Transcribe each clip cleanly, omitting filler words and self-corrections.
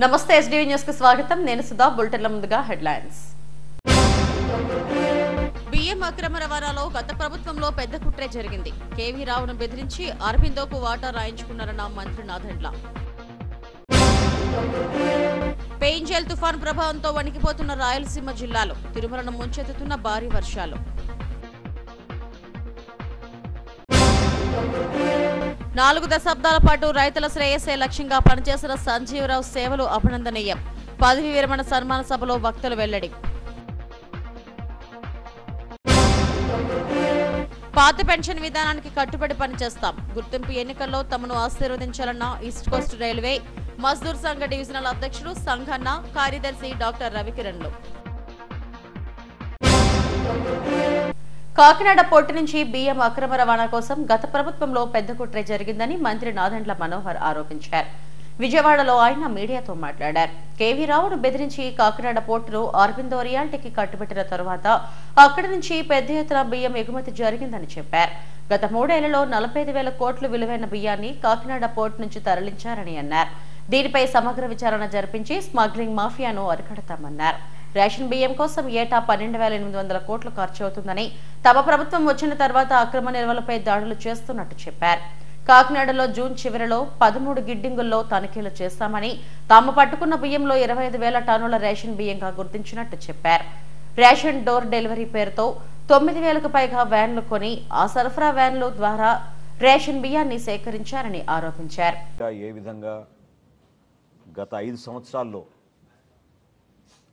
నమస్తే SDV news కి స్వాగతం. నేను సుధా. బులెటిన్ల ముందుగా హెడ్లైన్స్. బియ్యం అక్రమ రవాణాలో గత ప్రభుత్వంలో పెద్ద కుట్రే జరిగింది. కేవీ రావును బెదిరించి అరబిందోకు వాటా రాయించుకున్నారన్న మంత్రి నాదెండ్ల. పెయింజల్ తుఫాన్ ప్రభావంతో వణికిపోతున్న రాయలసీమ జిల్లాలో తిరుమలను ముంచెత్తుతున్న భారీ వర్షాలు. 4 దశాబ్దాల పాటు రైతుల శ్రేయస్సే లక్ష్యంగా పనిచేసిన సంజీవరావు సేవలు అభినందనీయం. పదవి విరమణ సన్మాన సభలో వక్తలు వెల్లడి. పాత పెన్షన్ విధానానికి కట్టుబడి పనిచేస్తాం. గుర్తింపు ఎన్నికల్లో తమను ఆశీర్వదించాలన్న ఈస్ట్ కోస్ట్ రైల్వే మజ్దూర్ సంఘ డివిజనల్ అధ్యక్షుడు సంఘన్న, కార్యదర్శి డాక్టర్ రవికిరణ్లు. కాకినాడ పోర్టు నుంచి బియ్యం అక్రమ రవాణా కోసం గత ప్రభుత్వంలో పెద్ద కుట్రే జరిగిందని మంత్రి నాదెండ్ల మనోహర్ ఆరోపించారు. విజయవాడలో ఆయన మీడియాతో మాట్లాడారు. కేవీ రావును బెదిరించి కాకినాడ పోర్టును అరబిందో రియాల్టీకి కట్టుబెట్టిన తరువాత అక్కడి నుంచి పెద్ద ఎత్తున బియ్యం ఎగుమతి జరిగిందని చెప్పారు. గత 3 ఏళ్లలో 45,000 కోట్లు విలువైన బియ్యాన్ని కాకినాడ పోర్టు నుంచి తరలించారని అన్నారు. దీనిపై సమగ్ర విచారణ జరిపించి స్మగ్లింగ్ మాఫియాను అరికడతామన్నారు. రేషన్ బియ్యం కోసం ఏటా 12,800 కోట్లు ఖర్చవుతుందని, తమ ప్రభుత్వం వచ్చిన తర్వాత అక్రమ నిల్వలపై దాడులు చేస్తున్నట్టు చెప్పారు. కాకినాడలో జూన్ చివరిలో 13 గిడ్డింగుల్లో తనిఖీలు చేస్తామని, తాము పట్టుకున్న బియ్యంలో 25,000 టన్నుల రేషన్ బియ్యంగా గుర్తించినట్టు చెప్పారు. రేషన్ డోర్ డెలివరీ పేరుతో 9,000కు పైగా వ్యాన్లు కొని ఆ సరఫరా వ్యాన్ల ద్వారా రేషన్ బియ్యాన్ని సేకరించారని ఆరోపించారు. ఏ విధంగా గత 5 సంవత్సరాల్లో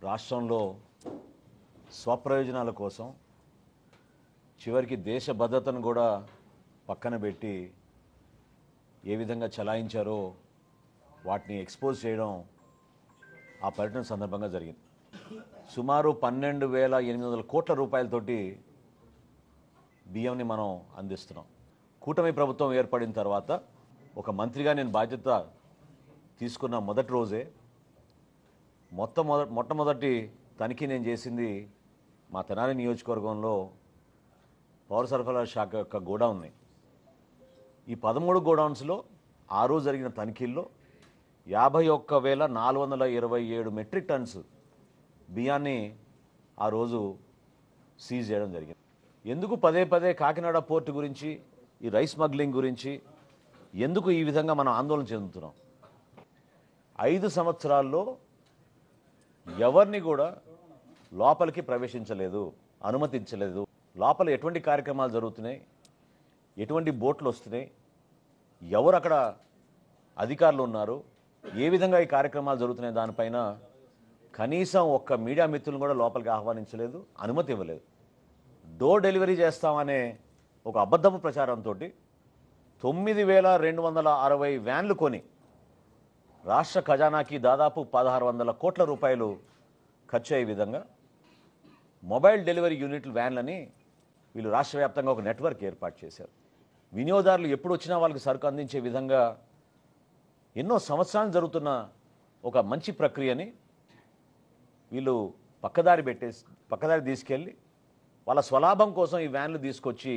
రాష్ట్రంలో స్వప్రయోజనాల కోసం చివరికి దేశ భద్రతను కూడా పక్కన పెట్టి ఏ విధంగా చలాయించారో వాటిని ఎక్స్పోజ్ చేయడం ఆ పర్యటన సందర్భంగా జరిగింది. సుమారు 12,800 కోట్ల రూపాయలతోటి బియ్యంని మనం అందిస్తున్నాం. కూటమి ప్రభుత్వం ఏర్పడిన తర్వాత ఒక మంత్రిగా నేను బాధ్యత తీసుకున్న మొదటి రోజే మొట్టమొదటి తనిఖీ నేను చేసింది మా తెనాలి నియోజకవర్గంలో పౌర సరఫరా శాఖ యొక్క గోడౌన్ని. ఈ 13 గోడౌన్స్లో ఆ రోజు జరిగిన తనిఖీల్లో 51,427 మెట్రిక్ టన్స్ బియ్యాన్ని ఆ రోజు సీజ్ చేయడం జరిగింది. ఎందుకు పదే పదే కాకినాడ పోర్టు గురించి, ఈ రైస్ స్మగ్లింగ్ గురించి ఎందుకు ఈ విధంగా మనం ఆందోళన చెందుతున్నాం? 5 సంవత్సరాల్లో ఎవరిని కూడా లోపలికి ప్రవేశించలేదు, అనుమతించలేదు. లోపల ఎటువంటి కార్యక్రమాలు జరుగుతున్నాయి, ఎటువంటి బోట్లు వస్తున్నాయి, ఎవరు అక్కడ అధికారులు ఉన్నారు, ఏ విధంగా ఈ కార్యక్రమాలు జరుగుతున్నాయి దానిపైన కనీసం ఒక్క మీడియా మిత్రులను కూడా లోపలికి ఆహ్వానించలేదు, అనుమతి ఇవ్వలేదు. డోర్ డెలివరీ చేస్తామనే ఒక అబద్ధపు ప్రచారంతో 9,260 వ్యాన్లు కొని రాష్ట్ర ఖజానాకి దాదాపు 1,600 కోట్ల రూపాయలు ఖర్చు అయ్యే విధంగా మొబైల్ డెలివరీ యూనిట్లు వ్యాన్లని వీళ్ళు రాష్ట్ర వ్యాప్తంగా ఒక నెట్వర్క్ ఏర్పాటు చేశారు. వినియోగదారులు ఎప్పుడు వచ్చినా వాళ్ళకి సరుకు అందించే విధంగా ఎన్నో సంవత్సరాలు జరుగుతున్న ఒక మంచి ప్రక్రియని వీళ్ళు పక్కదారి తీసుకెళ్ళి వాళ్ళ స్వలాభం కోసం ఈ వ్యాన్లు తీసుకొచ్చి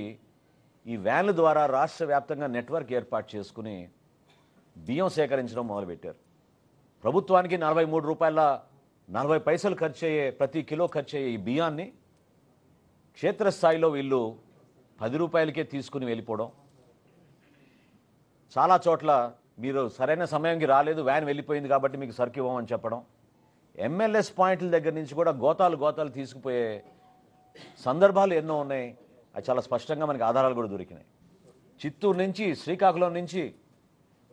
ఈ వ్యాన్ల ద్వారా రాష్ట్ర వ్యాప్తంగా నెట్వర్క్ ఏర్పాటు చేసుకుని బియ్యం సేకరించడం మొదలుపెట్టారు. ప్రభుత్వానికి 43 రూపాయల 40 పైసలు ఖర్చు అయ్యే, ప్రతి కిలో ఖర్చు అయ్యే ఈ బియ్యాన్ని క్షేత్రస్థాయిలో వీళ్ళు 10 రూపాయలకే తీసుకుని వెళ్ళిపోవడం. చాలా చోట్ల మీరు సరైన సమయానికి రాలేదు, వ్యాన్ వెళ్ళిపోయింది కాబట్టి మీకు సరుకు ఇవ్వమని చెప్పడం. ఎంఎల్ఎస్ పాయింట్ల దగ్గర నుంచి కూడా గోతాలు తీసుకుపోయే సందర్భాలు ఎన్నో ఉన్నాయి. అది చాలా స్పష్టంగా మనకి ఆధారాలు కూడా దొరికినాయి. చిత్తూరు నుంచి, శ్రీకాకుళం నుంచి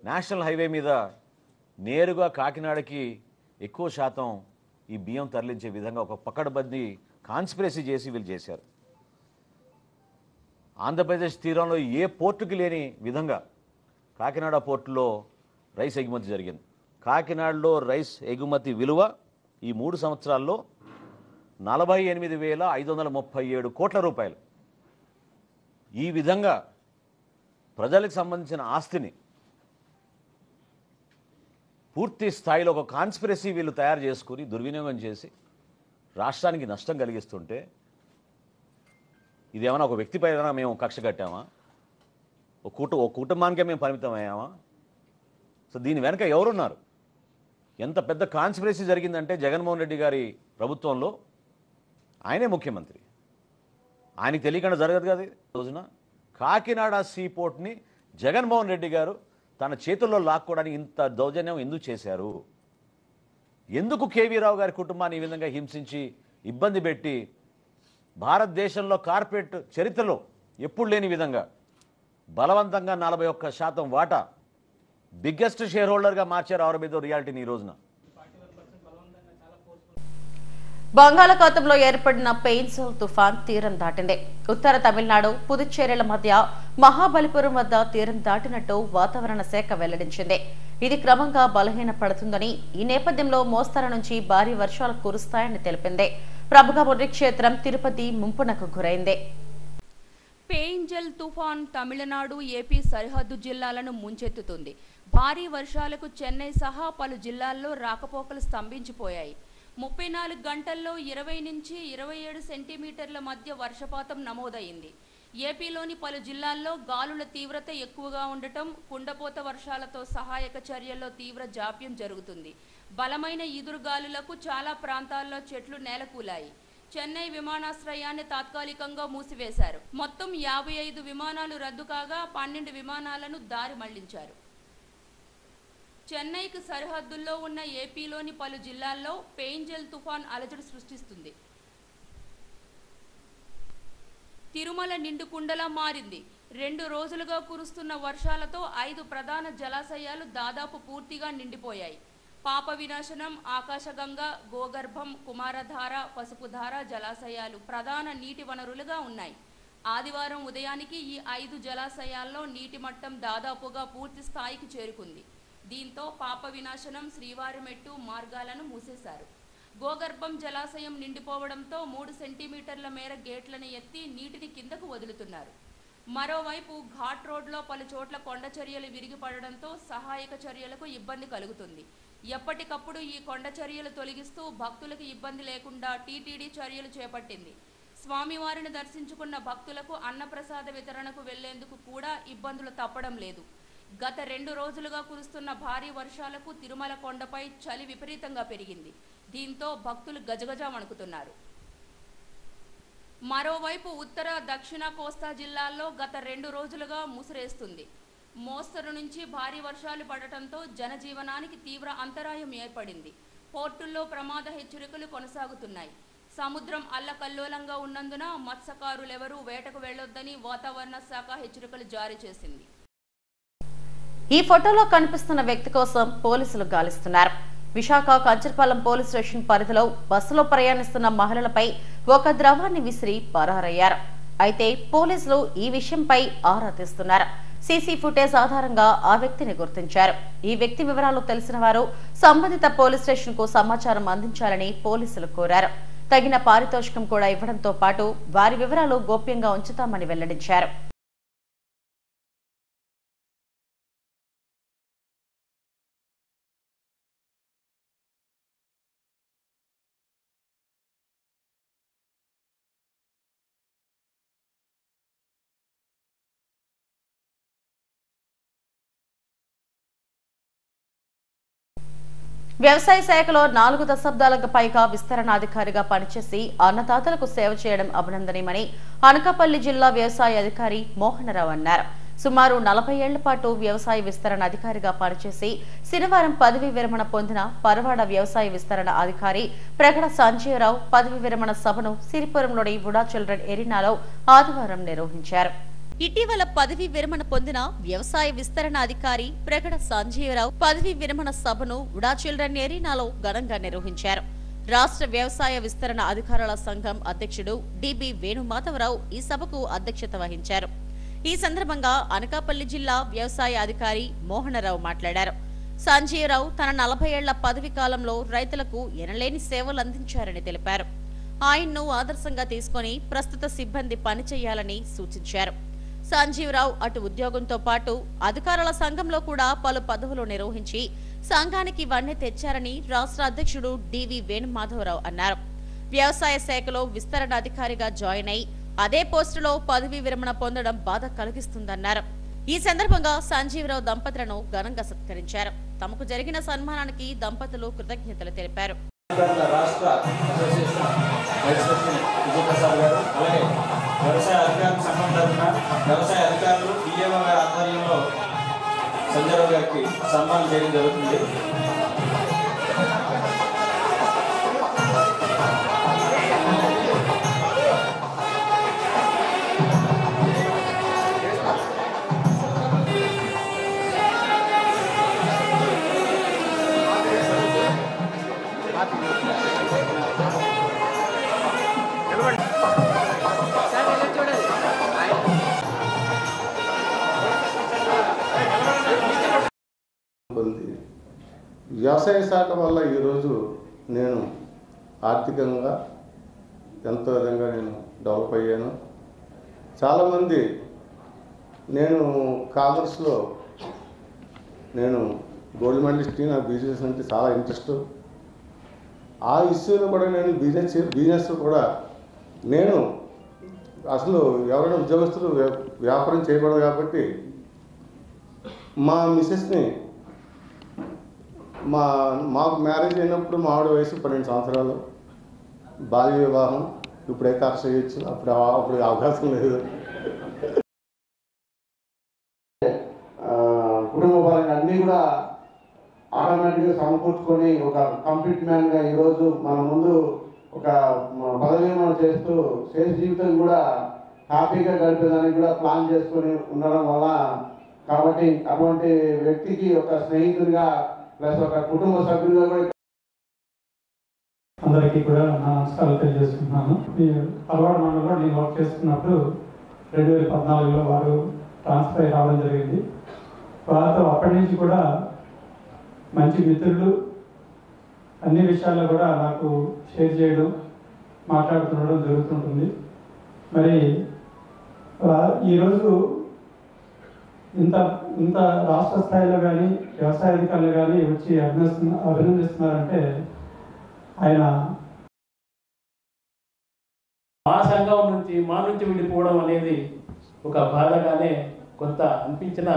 నేషనల్ హైవే మీద నేరుగా కాకినాడకి ఎక్కువ శాతం ఈ బియ్యం తరలించే విధంగా ఒక పకడ్బందీ కాన్స్పిరసీ చేసి వీళ్ళు చేశారు. ఆంధ్రప్రదేశ్ తీరంలో ఏ పోర్టుకి లేని విధంగా కాకినాడ పోర్టులో రైస్ ఎగుమతి జరిగింది. కాకినాడలో రైస్ ఎగుమతి విలువ ఈ 3 సంవత్సరాల్లో 48,537 కోట్ల రూపాయలు. ఈ విధంగా ప్రజలకు సంబంధించిన ఆస్తిని పూర్తి స్థాయిలో ఒక కాన్స్పిరసీ వీళ్ళు తయారు చేసుకుని దుర్వినియోగం చేసి రాష్ట్రానికి నష్టం కలిగిస్తుంటే ఇదేమైనా ఒక వ్యక్తిపైన మేము కక్ష కట్టామా? ఒక కుటుంబానికే మేము పరిమితం అయ్యామా? సో దీని వెనక ఎవరున్నారు? ఎంత పెద్ద కాన్స్పిరసీ జరిగిందంటే జగన్మోహన్ రెడ్డి గారి ప్రభుత్వంలో ఆయనే ముఖ్యమంత్రి, ఆయనకి తెలియకుండా జరగదు కదా. రోజున కాకినాడ సీపోర్ట్ని జగన్మోహన్ రెడ్డి గారు తన చేతుల్లో లాక్కోవడానికి ఇంత దౌర్జన్యం ఎందుకు చేశారు? ఎందుకు కేవీ రావు గారి కుటుంబాన్ని ఈ విధంగా హింసించి ఇబ్బంది పెట్టి భారతదేశంలో కార్పొరేట్ చరిత్రలో ఎప్పుడు లేని విధంగా బలవంతంగా 41% వాటా బిగ్గెస్ట్ షేర్ హోల్డర్గా మార్చారు ఆరోబిదో రియాలిటీని ఈ రోజున. బంగాళాఖాతంలో ఏర్పడిన పెయిన్సోల్ తుఫాన్ తీరం దాటింది. ఉత్తర తమిళనాడు, పుదుచ్చేరిల మధ్య మహాబలిపురం వద్ద తీరం దాటినట్టు వాతావరణ శాఖ వెల్లడించింది. ఇది క్రమంగా బలహీనపడుతుందని, ఈ నేపథ్యంలో మోస్తరు నుంచి భారీ వర్షాలు కురుస్తాయని తెలిపింది. ప్రముఖ పుణ్యక్షేత్రం తిరుపతి ముంపునకు గురైంది. పెయింజల్ తుఫాన్ తమిళనాడు, ఏపీ సరిహద్దు జిల్లాలను ముంచెత్తుతుంది. భారీ వర్షాలకు చెన్నై సహా పలు జిల్లాల్లో రాకపోకలు స్తంభించిపోయాయి. 34 గంటల్లో 20 నుంచి 27 సెంటీమీటర్ల మధ్య వర్షపాతం నమోదైంది. ఏపీలోని పలు జిల్లాల్లో గాలుల తీవ్రత ఎక్కువగా ఉండటం, కుండపోత వర్షాలతో సహాయక చర్యల్లో తీవ్ర జాప్యం జరుగుతుంది. బలమైన ఈదురుగాలులకు చాలా ప్రాంతాల్లో చెట్లు నేలకూలాయి. చెన్నై విమానాశ్రయాన్ని తాత్కాలికంగా మూసివేశారు. మొత్తం 55 విమానాలు రద్దు కాగా 12 విమానాలను దారి మళ్లించారు. చెన్నైకి సరిహద్దుల్లో ఉన్న ఏపీలోని పలు జిల్లాల్లో పెయింజల్ తుఫాన్ అలజడి సృష్టిస్తుంది. తిరుమల నిండుకుండలా మారింది. 2 రోజులుగా కురుస్తున్న వర్షాలతో 5 ప్రధాన జలాశయాలు దాదాపు పూర్తిగా నిండిపోయాయి. పాప వినాశనం, ఆకాశగంగ, గోగర్భం, కుమారధార, పసుపుధార జలాశయాలు ప్రధాన నీటి వనరులుగా ఉన్నాయి. ఆదివారం ఉదయానికి ఈ 5 జలాశయాల్లో నీటి మట్టం దాదాపుగా పూర్తి స్థాయికి చేరుకుంది. దీంతో పాప వినాశనం, శ్రీవారిమెట్టు మార్గాలను మూసేశారు. గోగర్భం జలాశయం నిండిపోవడంతో 3 సెంటీమీటర్ల మేర గేట్లను ఎత్తి నీటిని కిందకు వదులుతున్నారు. మరోవైపు ఘాట్ రోడ్లో పలు చోట్ల కొండ చర్యలు విరిగిపడడంతో సహాయక చర్యలకు ఇబ్బంది కలుగుతుంది. ఎప్పటికప్పుడు ఈ కొండ చర్యలు తొలగిస్తూ భక్తులకు ఇబ్బంది లేకుండా టీటీడీ చర్యలు చేపట్టింది. స్వామివారిని దర్శించుకున్న భక్తులకు అన్నప్రసాద వితరణకు వెళ్లేందుకు కూడా ఇబ్బందులు తప్పడం లేదు. గత 2 రోజులుగా కురుస్తున్న భారీ వర్షాలకు తిరుమల కొండపై చలి విపరీతంగా పెరిగింది. దీంతో భక్తులు గజగజ వణుకుతున్నారు. మరోవైపు ఉత్తర, దక్షిణ కోస్తా జిల్లాల్లో గత 2 రోజులుగా ముసురేస్తుంది. మోస్తరు నుంచి భారీ వర్షాలు పడటంతో జనజీవనానికి తీవ్ర అంతరాయం ఏర్పడింది. పోర్టుల్లో ప్రమాద హెచ్చరికలు కొనసాగుతున్నాయి. సముద్రం అల్లకల్లోలంగా ఉన్నందున మత్స్యకారులెవరూ వేటకు వెళ్లొద్దని వాతావరణ శాఖ హెచ్చరికలు జారీ చేసింది. ఈ ఫోటోలో కనిపిస్తున్న వ్యక్తి కోసం పోలీసులు గాలిస్తున్నారు. విశాఖ కంచర్పాలెం పోలీస్ స్టేషన్ పరిధిలో బస్సులో ప్రయాణిస్తున్న మహిళలపై ఒక ద్రవాన్ని విసిరి పరారయ్యారు. అయితే పోలీసులు ఈ విషయంపై ఆరా తీస్తున్నారు. సీసీ ఫుటేజ్ ఆధారంగా ఆ వ్యక్తిని గుర్తించారు. ఈ వ్యక్తి వివరాలు తెలిసిన వారు సంబంధిత పోలీస్ స్టేషన్ కు సమాచారం అందించాలని పోలీసులు కోరారు. తగిన పారితోషికం కూడా ఇవ్వడంతో పాటు వారి వివరాలు గోప్యంగా ఉంచుతామని వెల్లడించారు. వ్యవసాయ శాఖలో 4 దశాబ్దాలకు పైగా విస్తరణాధికారిగా పనిచేసి అన్నదాతలకు సేవ చేయడం అభినందనీయమని అనకాపల్లి జిల్లా వ్యవసాయ అధికారి మోహనరావు అన్నారు. సుమారు 40 ఏళ్ల పాటు వ్యవసాయ విస్తరణ అధికారిగా పనిచేసి శనివారం పదవీ విరమణ పొందిన పరవాడ వ్యవసాయ విస్తరణ అధికారి ప్రగడ సంజయరావు పదవీ విరమణ సభను సిరిపురంలోని వుడా చిల్డ్రన్ ఎరీనాలో ఆదివారం నిర్వహించారు. ఇటీవల పదవీ విరమణ పొందిన వ్యవసాయ విస్తరణ అధికారి ప్రగడ సంజయరావు పదవీ విరమణ సభను వుడా చిల్డ్రన్ ఎరీనాలో ఘనంగా నిర్వహించారు. రాష్ట్ర వ్యవసాయ విస్తరణ అధికారుల సంఘం అధ్యక్షుడు డిబి వేణుమాధవరావు ఈ సభకు అధ్యక్షత వహించారు. ఈ సందర్భంగా అనకాపల్లి జిల్లా వ్యవసాయ అధికారి మోహనరావు మాట్లాడారు. సంజయరావు తన 40 ఏళ్ల పదవీ కాలంలో రైతులకు ఎనలేని సేవలు అందించారని తెలిపారు. ఆయన్ను ఆదర్శంగా తీసుకుని ప్రస్తుత సిబ్బంది పనిచేయాలని సూచించారు. సంజీవరావు అటు ఉద్యోగంతో పాటు అధికారుల సంఘంలో కూడా పలు పదవులు నిర్వహించి సంఘానికి వన్నె తెచ్చారని రాష్ట్ర అధ్యక్షుడు డివి వేణుమాధవరావు అన్నారు. వ్యవసాయ శాఖలో విస్తరణ అధికారిగా జాయిన్ అయి అదే పోస్టులో పదవీ విరమణ పొందడం బాధ కలిగిస్తుందన్నారు. ఈ సందర్భంగా సంజీవరావు దంపతులను ఘనంగా సత్కరించారు. తమకు జరిగిన సన్మానానికి దంపతులు కృతజ్ఞతలు తెలిపారు. రాష్ట్ర అసోసియేషన్ వైస్ ప్రెసిడెంట్ విజయప్రసాద్ గారు, అలాగే వ్యవసాయ అధికారుల సంఘం తరఫున వ్యవసాయ అధికారులు ఈఏఓ గారి ఆధ్వర్యంలో సంజయ్ గారికి సన్మానం చేయడం జరుగుతుంది. వ్యవసాయ శాఖ వల్ల ఈరోజు నేను ఆర్థికంగా ఎంతో విధంగా నేను డెవలప్ అయ్యాను. చాలామంది నేను కామర్స్లో నేను గోల్డ్ మెడలిస్ట్, నాకు బిజినెస్ అంటే చాలా ఇంట్రెస్ట్. ఆ ఇష్యూలో కూడా నేను బిజినెస్ కూడా నేను అసలు ఎవరైనా ఉద్యోగస్తులు వ్యాపారం చేయకూడదు కాబట్టి మా మిసెస్ని మాకు మ్యారేజ్ అయినప్పుడు మా ఆవిడ వయసు 12 సంవత్సరాలు, బాల్య వివాహం. ఇప్పుడైతే అరెస్ట్ చేయొచ్చు, అప్పుడు అవకాశం లేదు. కుటుంబ పరంగా అన్నీ కూడా ఆటోమేటిక్గా సమకూర్చుకొని ఒక కంప్లీట్ మ్యాన్గా ఈరోజు మన ముందు ఒక పదవి చేస్తూ శేష జీవితం కూడా హ్యాపీగా గడిపేదానికి కూడా ప్లాన్ చేసుకొని ఉండడం వల్ల, కాబట్టి అటువంటి వ్యక్తికి ఒక స్నేహితుడిగా ప్లస్ ఒక కుటుంబ సభ్యులుగా కూడా అందరికీ కూడా నా నమస్కారాలు తెలియజేసుకుంటున్నాను. ఈ పల్వాడ మండలంలో నేను వర్క్ చేస్తున్నప్పుడు 2014లో వారు ట్రాన్స్ఫర్ అయి రావడం జరిగింది. వారితో అప్పటి నుంచి కూడా మంచి మిత్రులు, అన్ని విషయాల్లో కూడా నాకు షేర్ చేయడం, మాట్లాడుతుండడం జరుగుతుంటుంది. మరి ఈరోజు ఇంత రాష్ట్ర స్థాయిలో కానీ వ్యవసాయ అధికారులు కానీ వచ్చి అభినందిస్తున్నారంటే ఆయన మా సంఘం నుంచి మా నుంచి వెళ్ళిపోవడం అనేది ఒక బాధగానే కొంత అనిపించిన,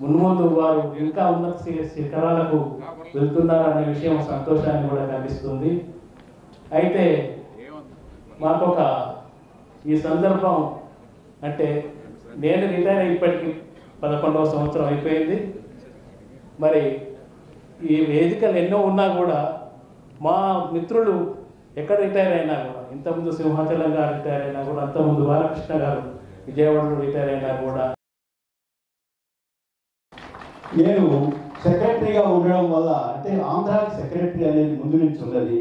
మున్ముందు వారు ఇంకా ఉన్నత శిఖరాలకు వెళ్తున్నారనే విషయం సంతోషాన్ని కూడా కలిగిస్తుంది. అయితే మాకొక ఈ సందర్భం అంటే నేను రిటైర్ ఇప్పటికీ 11వ సంవత్సరం అయిపోయింది. మరి ఈ వేదికలు ఎన్నో ఉన్నా కూడా మా మిత్రులు ఎక్కడ రిటైర్ అయినా కూడా, ఇంతకుముందు సింహాచలం గారు రిటైర్ అయినా కూడా, అంతకుముందు బాలకృష్ణ గారు విజయవాడలో రిటైర్ అయినా కూడా, నేను సెక్రటరీగా ఉండడం వల్ల, అంటే ఆంధ్రాకి సెక్రటరీ అనేది ముందు నుంచి ఉన్నది.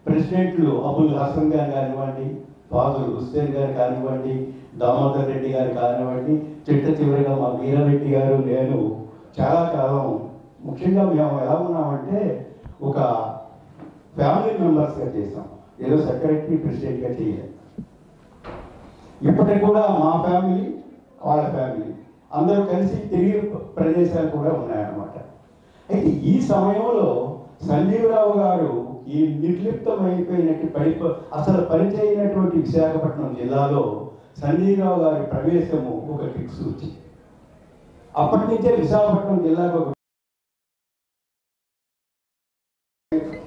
ప్రెసిడెంట్లు అబుల్ హసన్ గారు కానివ్వండి, ఫాదర్ హుస్సేన్ గారు కానివ్వండి, దామోదర్ రెడ్డి గారు కానివ్వండి, చివరిగా మా వీరారెడ్డి గారు, నేను చాలా కాలం, ముఖ్యంగా మేము ఎలా ఉన్నామంటే ఒక ఫ్యామిలీ మెంబర్స్గా చేసాం, ఏదో సెక్రటరీ ప్రెసిడెంట్గా చేయాలి. ఇప్పటికి కూడా మా ఫ్యామిలీ వాళ్ళ ఫ్యామిలీ అందరూ కలిసి తిరిగి ప్రదేశాలు కూడా ఉన్నాయన్నమాట. అయితే ఈ సమయంలో సంజీవరావు గారు ఈ నిర్లిప్తమైపోయినట్టు అసలు పనిచేయనటువంటి విశాఖపట్నం జిల్లాలో సంజీవరావు గారి ప్రవేశము ఒక దిక్సూచి. అప్పటి నుంచే విశాఖపట్నం జిల్లాకు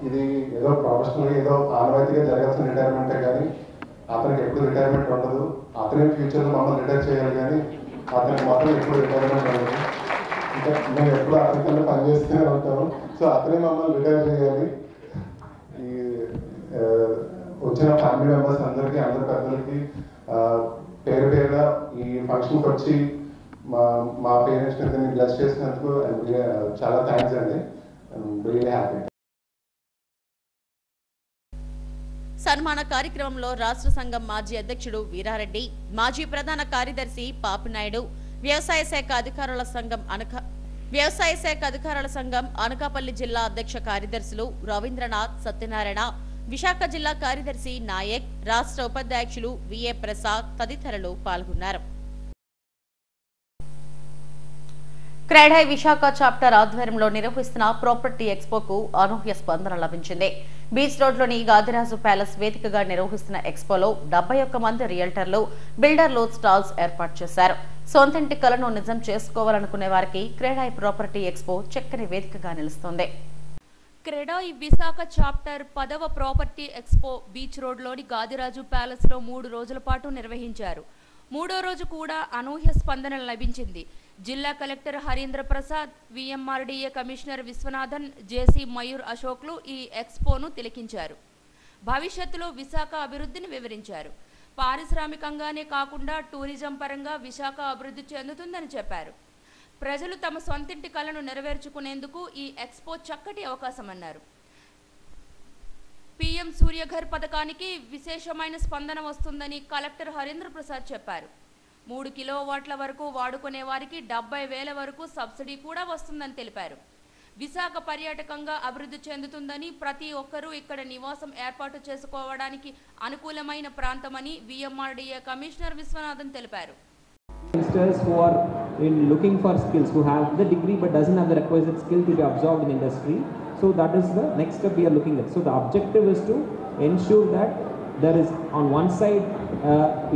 ఇది ఏదో ప్రొఫెషనల్గా ఏదో ఆనవాయితీగా జరగాల్సిన రిటైర్మెంటే కానీ అతనికి ఎప్పుడు రిటైర్మెంట్ ఉండదు. అతనే ఫ్యూచర్లో మమ్మల్ని రిటైర్ చేయాలి కానీ అతనికి మాత్రం ఎప్పుడు రిటైర్మెంట్ ఉండదు. ఇంకా మేము ఎప్పుడు అతనికన్నా పనిచేస్తూనే ఉంటాము. సో అతనే మమ్మల్ని రిటైర్ చేయాలి. ఈ వచ్చిన ఫ్యామిలీ మెంబర్స్ అందరికీ, అందరి పెద్దలకి పేరు పేరుగా ఈ ఫంక్షన్కి వచ్చి మా పేరెంట్స్ని దీన్ని బ్లెస్ చేసినందుకు చాలా థ్యాంక్స్ అండి. Really happy. సన్మాన కార్యక్రమంలో రాష్ట్ర సంఘం మాజీ అధ్యక్షుడు వీరారెడ్డి, మాజీ ప్రధాన కార్యదర్శి పాపినాయుడు, వ్యవసాయ శాఖ అధికారుల సంఘం అనకాపల్లి జిల్లా అధ్యక్ష కార్యదర్శులు రవీంద్రనాథ్, సత్యనారాయణ, విశాఖ జిల్లా కార్యదర్శి నాయక్, రాష్ట్ర ఉపాధ్యక్షులు విఏ ప్రసాద్ తదితరులు పాల్గొన్నారు. క్రెడై విశాఖ చాప్టర్ ఆధ్వర్యంలో నిర్వహిస్తున్న ప్రాపర్టీ ఎక్స్పోకు అనూహ్య స్పందన లభించింది. బీచ్ రోడ్లోని గాదిరాజు ప్యాలెస్ వేదికగా నిర్వహిస్తున్న ఎక్స్పోలో 71 మంది రియల్టర్లు, బిల్డర్లు స్టాల్స్ ఏర్పాటు చేశారు. సొంతింటి కలను నిజం చేసుకోవాలనుకునే వారికి క్రెడై ప్రాపర్టీ ఎక్స్పో చక్కని వేదికగా నిలుస్తోంది. క్రెడై విశాఖ చాప్టర్ 10వ ప్రాపర్టీ ఎక్స్పో బీచ్ రోడ్లోని గాదిరాజు ప్యాలెస్లో 3 రోజుల పాటు నిర్వహించారు. 3వ రోజు కూడా అనూహ్య స్పందన లభించింది. జిల్లా collector Harindra Prasad, VMRDA commissioner Viswanathan, JC Mayur అశోక్లు ఈ ఎక్స్పోను తిలకించారు. భవిష్యత్తులో విశాఖ అభివృద్ధిని వివరించారు. పారిశ్రామికంగానే కాకుండా టూరిజం పరంగా విశాఖ అభివృద్ధి చెందుతుందని చెప్పారు. ప్రజలు తమ సొంతింటి కలను నెరవేర్చుకునేందుకు ఈ ఎక్స్పో చక్కటి అవకాశమన్నారు. పీఎం సూర్యఘర్ పథకానికి విశేషమైన స్పందన వస్తుందని కలెక్టర్ హరీంద్ర ప్రసాద్ చెప్పారు. 3 కిలోవాట్ల వరకు వాడుకునే వారికి 70,000 వరకు సబ్సిడీ కూడా వస్తుందని తెలిపారు. విశాఖ పర్యాటకంగా అభివృద్ధి చెందుతుందని, ప్రతి ఒక్కరూ ఇక్కడ నివాసం ఏర్పాటు చేసుకోవడానికి అనుకూలమైన ప్రాంతమని విఎంఆర్డీఏ కమిషనర్ విశ్వనాథన్ తెలిపారు. Youngsters who are looking for skills, who have the degree but doesn't have the requisite skill to be absorbed in the industry. So that is the next step we are looking at. So the objective is to ensure that there is on one side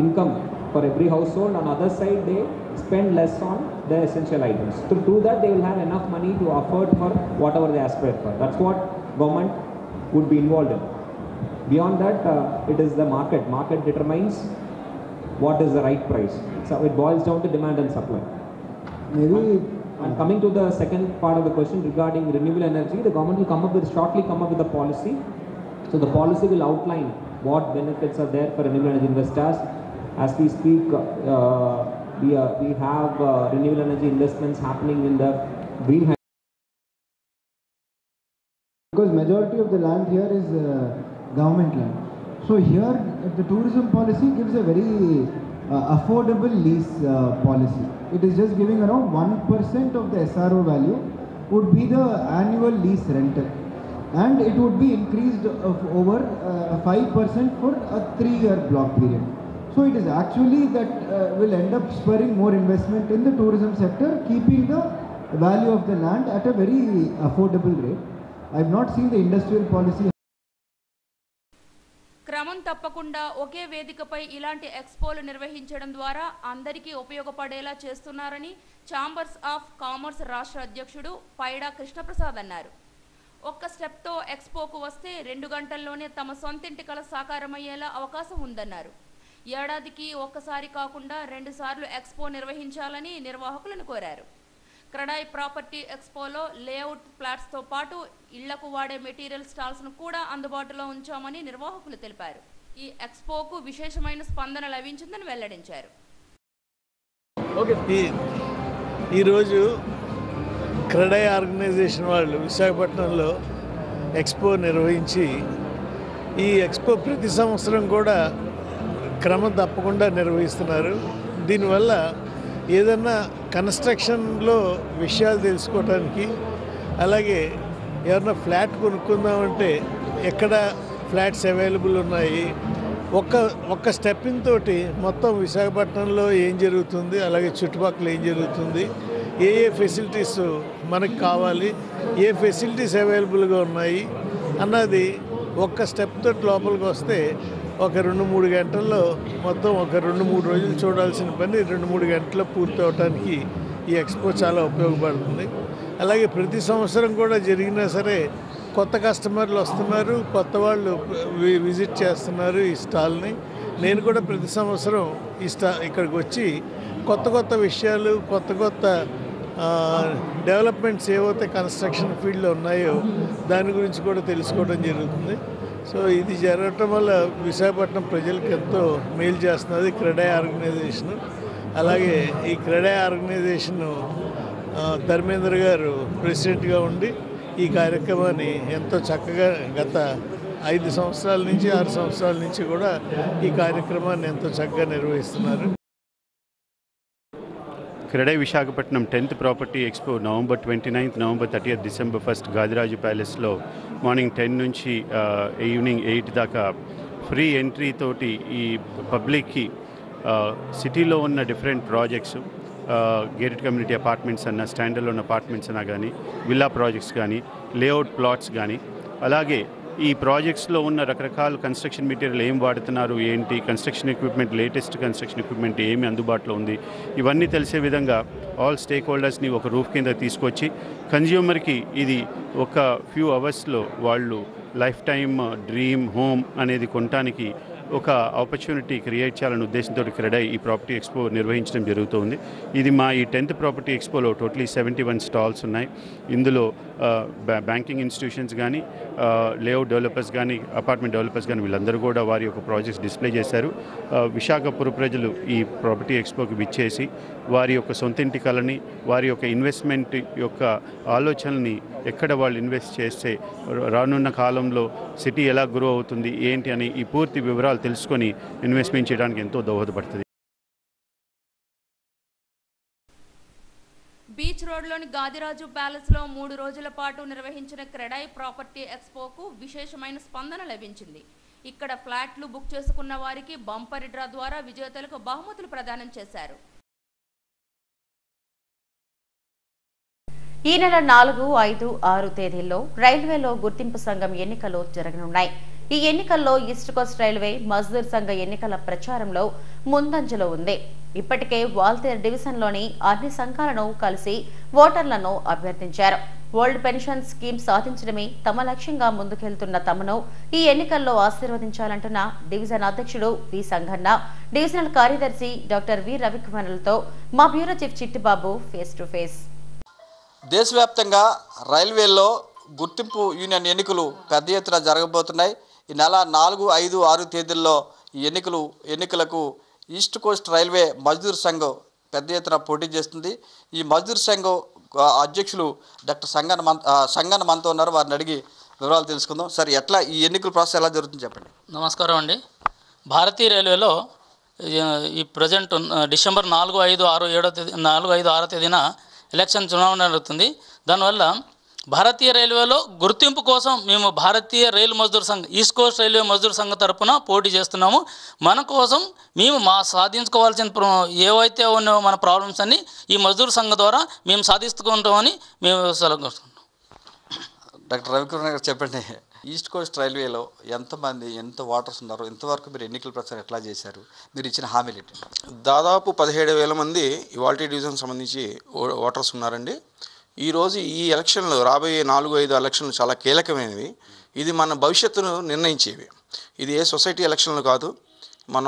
income for every household, on other side they spend less on the essential items. To do that they will have enough money to afford for whatever they aspire for. That's what government would be involved in. Beyond that, it is the market. Market determines what is the right price. So it boils down to demand and supply. Maybe and coming to the second part of the question regarding renewable energy, the government will shortly come up with a policy. So the policy will outline what benefits are there for renewable energy investors. As we speak, we have renewable energy investments happening in the green hydrogen. Because majority of the land here is government land. So here the tourism policy gives a very affordable lease policy. It is just giving around 1% of the SRO value would be the annual lease rental, and it would be increased of over 5% for a 3-year block period. So it is actually that will end up spurring more investment in the tourism sector, keeping the value of the land at a very affordable rate. I have not seen the industrial policy. క్రమం తప్పకుండా ఒకే వేదికపై ఇలాంటి ఎక్స్పోలు నిర్వహించడం ద్వారా అందరికీ ఉపయోగపడేలా చేస్తున్నారని chambers of commerce రాష్ట్ర అధ్యక్షుడు పైడా కృష్ణప్రసాద్ అన్నారు. ఒక్క స్టెప్తో ఎక్స్పోకు వస్తే 2 గంటల్లోనే తమ సొంతింటి కల సాకారమయ్యేలా అవకాశం ఉందన్నారు. ఏడాదికి ఒక్కసారి కాకుండా 2 సార్లు ఎక్స్పో నిర్వహించాలని నిర్వాహకులను కోరారు. క్రెడై ప్రాపర్టీ ఎక్స్పోలో లేఅవుట్ ప్లాట్స్తో పాటు ఇళ్లకు వాడే మెటీరియల్ స్టాల్స్ను కూడా అందుబాటులో ఉంచామని నిర్వాహకులు తెలిపారు. ఈ ఎక్స్పోకు విశేషమైన స్పందన లభించిందని వెల్లడించారు. ఈరోజు క్రెడై ఆర్గనైజేషన్ వాళ్ళు విశాఖపట్నంలో ఎక్స్పో నిర్వహించి ఈ ఎక్స్పో ప్రతి సంవత్సరం కూడా క్రమం తప్పకుండా నిర్వహిస్తున్నారు. దీనివల్ల ఏదన్నా కన్స్ట్రక్షన్లో విషయాలు తెలుసుకోవడానికి, అలాగే ఎవరన్నా ఫ్లాట్ కొనుక్కుందామంటే ఎక్కడ ఫ్లాట్స్ అవైలబుల్ ఉన్నాయి, ఒక్క స్టెప్పింగ్ తోటి మొత్తం విశాఖపట్నంలో ఏం జరుగుతుంది, అలాగే చుట్టుపక్కల ఏం జరుగుతుంది, ఏ ఫెసిలిటీస్ మనకు కావాలి, ఏ ఫెసిలిటీస్ అవైలబుల్గా ఉన్నాయి అన్నది ఒక్క స్టెప్ తోటి లోపలికి వస్తే ఒక 2-3 గంటల్లో మొత్తం ఒక 2-3 రోజులు చూడాల్సిన పని 2-3 గంటల్లో పూర్తి అవడానికి ఈ ఎక్స్పో చాలా ఉపయోగపడుతుంది. అలాగే ప్రతి సంవత్సరం కూడా జరిగినా సరే కొత్త కస్టమర్లు వస్తున్నారు, కొత్త వాళ్ళు విజిట్ చేస్తున్నారు ఈ స్టాల్ని. నేను కూడా ప్రతి సంవత్సరం ఇక్కడికి వచ్చి కొత్త విషయాలు, కొత్త డెవలప్మెంట్స్ ఏవైతే కన్స్ట్రక్షన్ ఫీల్డ్లో ఉన్నాయో దాని గురించి కూడా తెలుసుకోవడం జరుగుతుంది. సో ఇది జరగటం వల్ల విశాఖపట్నం ప్రజలకు ఎంతో మేలు చేస్తున్నది క్రెడై ఆర్గనైజేషను. అలాగే ఈ క్రెడై ఆర్గనైజేషన్ ధర్మేంద్ర గారు ప్రెసిడెంట్గా ఉండి ఈ కార్యక్రమాన్ని ఎంతో చక్కగా గత 5 సంవత్సరాల నుంచి 6 సంవత్సరాల నుంచి కూడా ఈ కార్యక్రమాన్ని ఎంతో చక్కగా నిర్వహిస్తున్నారు. CREDAI Visakhapatnam 10th property expo November 29th, November 30th, December 1st Gadiraju ప్యాలెస్లో మార్నింగ్ 10 నుంచి ఈవినింగ్ 8 దాకా ఫ్రీ ఎంట్రీ తోటి ఈ పబ్లిక్కి సిటీలో ఉన్న different projects, gated community apartments అన్న, స్టాండ్ అలోన్ అపార్ట్మెంట్స్ అన్నా కానీ, విల్లా ప్రాజెక్ట్స్ కానీ, లేఅవుట్ ప్లాట్స్ కానీ, అలాగే ఈ ప్రాజెక్ట్స్లో ఉన్న రకరకాల కన్స్ట్రక్షన్ మెటీరియల్ ఏం వాడుతున్నారు, ఏంటి construction equipment, latest construction equipment ఏమి అందుబాటులో ఉంది, ఇవన్నీ తెలిసే విధంగా ఆల్ స్టేక్ హోల్డర్స్ని ఒక రూఫ్ కింద తీసుకొచ్చి కన్జ్యూమర్కి ఇది ఒక ఫ్యూ అవర్స్లో వాళ్ళు లైఫ్ టైమ్ డ్రీమ్ హోమ్ అనేది కొనడానికి ఒక ఆపర్చునిటీ క్రియేట్ చేయాలనే ఉద్దేశంతో క్రెడై ఈ ప్రాపర్టీ ఎక్స్పో నిర్వహించడం జరుగుతుంది. ఇది మా ఈ 10th ప్రాపర్టీ ఎక్స్పోలో టోటలీ 71 స్టాల్స్ ఉన్నాయి. ఇందులో బ్యాంకింగ్ ఇన్స్టిట్యూషన్స్ కానీ, లేఅవుట్ డెవలపర్స్ కానీ, అపార్ట్మెంట్ డెవలపర్స్ కానీ వీళ్ళందరూ కూడా వారి యొక్క ప్రాజెక్ట్స్ డిస్ప్లే చేశారు. విశాఖపుర ప్రజలు ఈ ప్రాపర్టీ ఎక్స్పోకి విచ్చేసి వారి యొక్క సొంతింటి కలని, వారి యొక్క ఇన్వెస్ట్మెంట్ యొక్క ఆలోచనల్ని ఎక్కడ వాళ్ళు ఇన్వెస్ట్ చేస్తే రానున్న కాలంలో సిటీ ఎలా గ్రో అవుతుంది ఏంటి అని ఈ పూర్తి వివరాలు తెలుసుకొని ఇన్వెస్ట్మెంట్ చేయడానికి ఎంతో దోహదపడుతుంది. బీచ్ రోడ్లోని గాదిరాజు ప్యాలెస్లో 3 రోజుల పాటు నిర్వహించిన క్రెడై ప్రాపర్టీ ఎక్స్పోకు విశేషమైన స్పందన లభించింది. ఇక్కడ ఫ్లాట్లు బుక్ చేసుకున్న వారికి బంపర్ డ్రా ద్వారా విజేతలకు బహుమతులు ప్రదానం చేశారు. ఈ నెల 4, 5, 6 తేదీల్లో రైల్వేలో గుర్తింపు సంఘం ఎన్నికలు జరగనున్నాయి. ఈ ఎన్నికల్లో ఈస్ట్ కోస్ట్ రైల్వే మజ్దూర్ సంఘ ఎన్నికల ప్రచారంలో ముందంజలో ఉంది. ఇప్పటికే వాల్తేర్ డివిజన్లోని అన్ని సంఘాలను కలిసి ఓటర్లను అభ్యర్థించారు. ఓల్డ్ పెన్షన్ స్కీమ్ సాధించడమే తమ లక్ష్యంగా ముందుకెళ్తున్న తమను ఈ ఎన్నికల్లో ఆశీర్వదించాలంటున్న డివిజన్ అధ్యక్షుడు వి సంఘన్న, డివిజనల్ కార్యదర్శి డాక్టర్ వి రవికుమార్లతో మా bureau chief Chittibabu face to face. దేశవ్యాప్తంగా రైల్వేల్లో గుర్తింపు యూనియన్ ఎన్నికలు పెద్ద ఎత్తున జరగబోతున్నాయి. ఈ నెల 4, 5, 6 తేదీల్లో ఈ ఎన్నికలకు ఈస్ట్ కోస్ట్ రైల్వే మజ్దూర్ సంఘం పెద్ద ఎత్తున పోటీ చేస్తుంది. ఈ మజ్దూర్ సంఘం అధ్యక్షులు డాక్టర్ సంగన్న మనతో ఉన్నారు. వారిని అడిగి వివరాలు తెలుసుకుందాం. సార్, ఎట్లా ఈ ఎన్నికల ప్రాసెస్ ఎలా జరుగుతుంది చెప్పండి. నమస్కారం అండి. భారతీయ రైల్వేలో ఈ ప్రజెంట్ డిసెంబర్ 4, 5, 6 తేదీన ఎలక్షన్ చునావణ జరుగుతుంది. దానివల్ల భారతీయ రైల్వేలో గుర్తింపు కోసం మేము Bharatiya Rail Mazdoor Sangh, East Coast Railway Mazdoor Sangh తరపున పోటీ చేస్తున్నాము. మన కోసం మేము సాధించుకోవాల్సిన ఏవైతే ఉన్నాయో మన ప్రాబ్లమ్స్ అన్ని ఈ మజ్దూర్ సంఘ ద్వారా మేము సాధించుకుంటామని మేము సెలవు. డాక్టర్ రవికుమార్ గారు చెప్పండి, ఈస్ట్ కోస్ట్ రైల్వేలో ఎంత ఓటర్స్ ఉన్నారో, ఇంతవరకు మీరు ఎన్నికల ప్రచారం ఎట్లా చేశారు, మీరు ఇచ్చిన హామీలు ఏంటి? దాదాపు 17,000 మంది ఇవాళ డివిజన్ సంబంధించి ఓటర్స్ ఉన్నారండి. ఈరోజు ఈ ఎలక్షన్లు, రాబోయే 4, 5 ఎలక్షన్లు చాలా కీలకమైనవి. ఇది మన భవిష్యత్తును నిర్ణయించేవి. ఇది ఏ సొసైటీ ఎలక్షన్లు కాదు.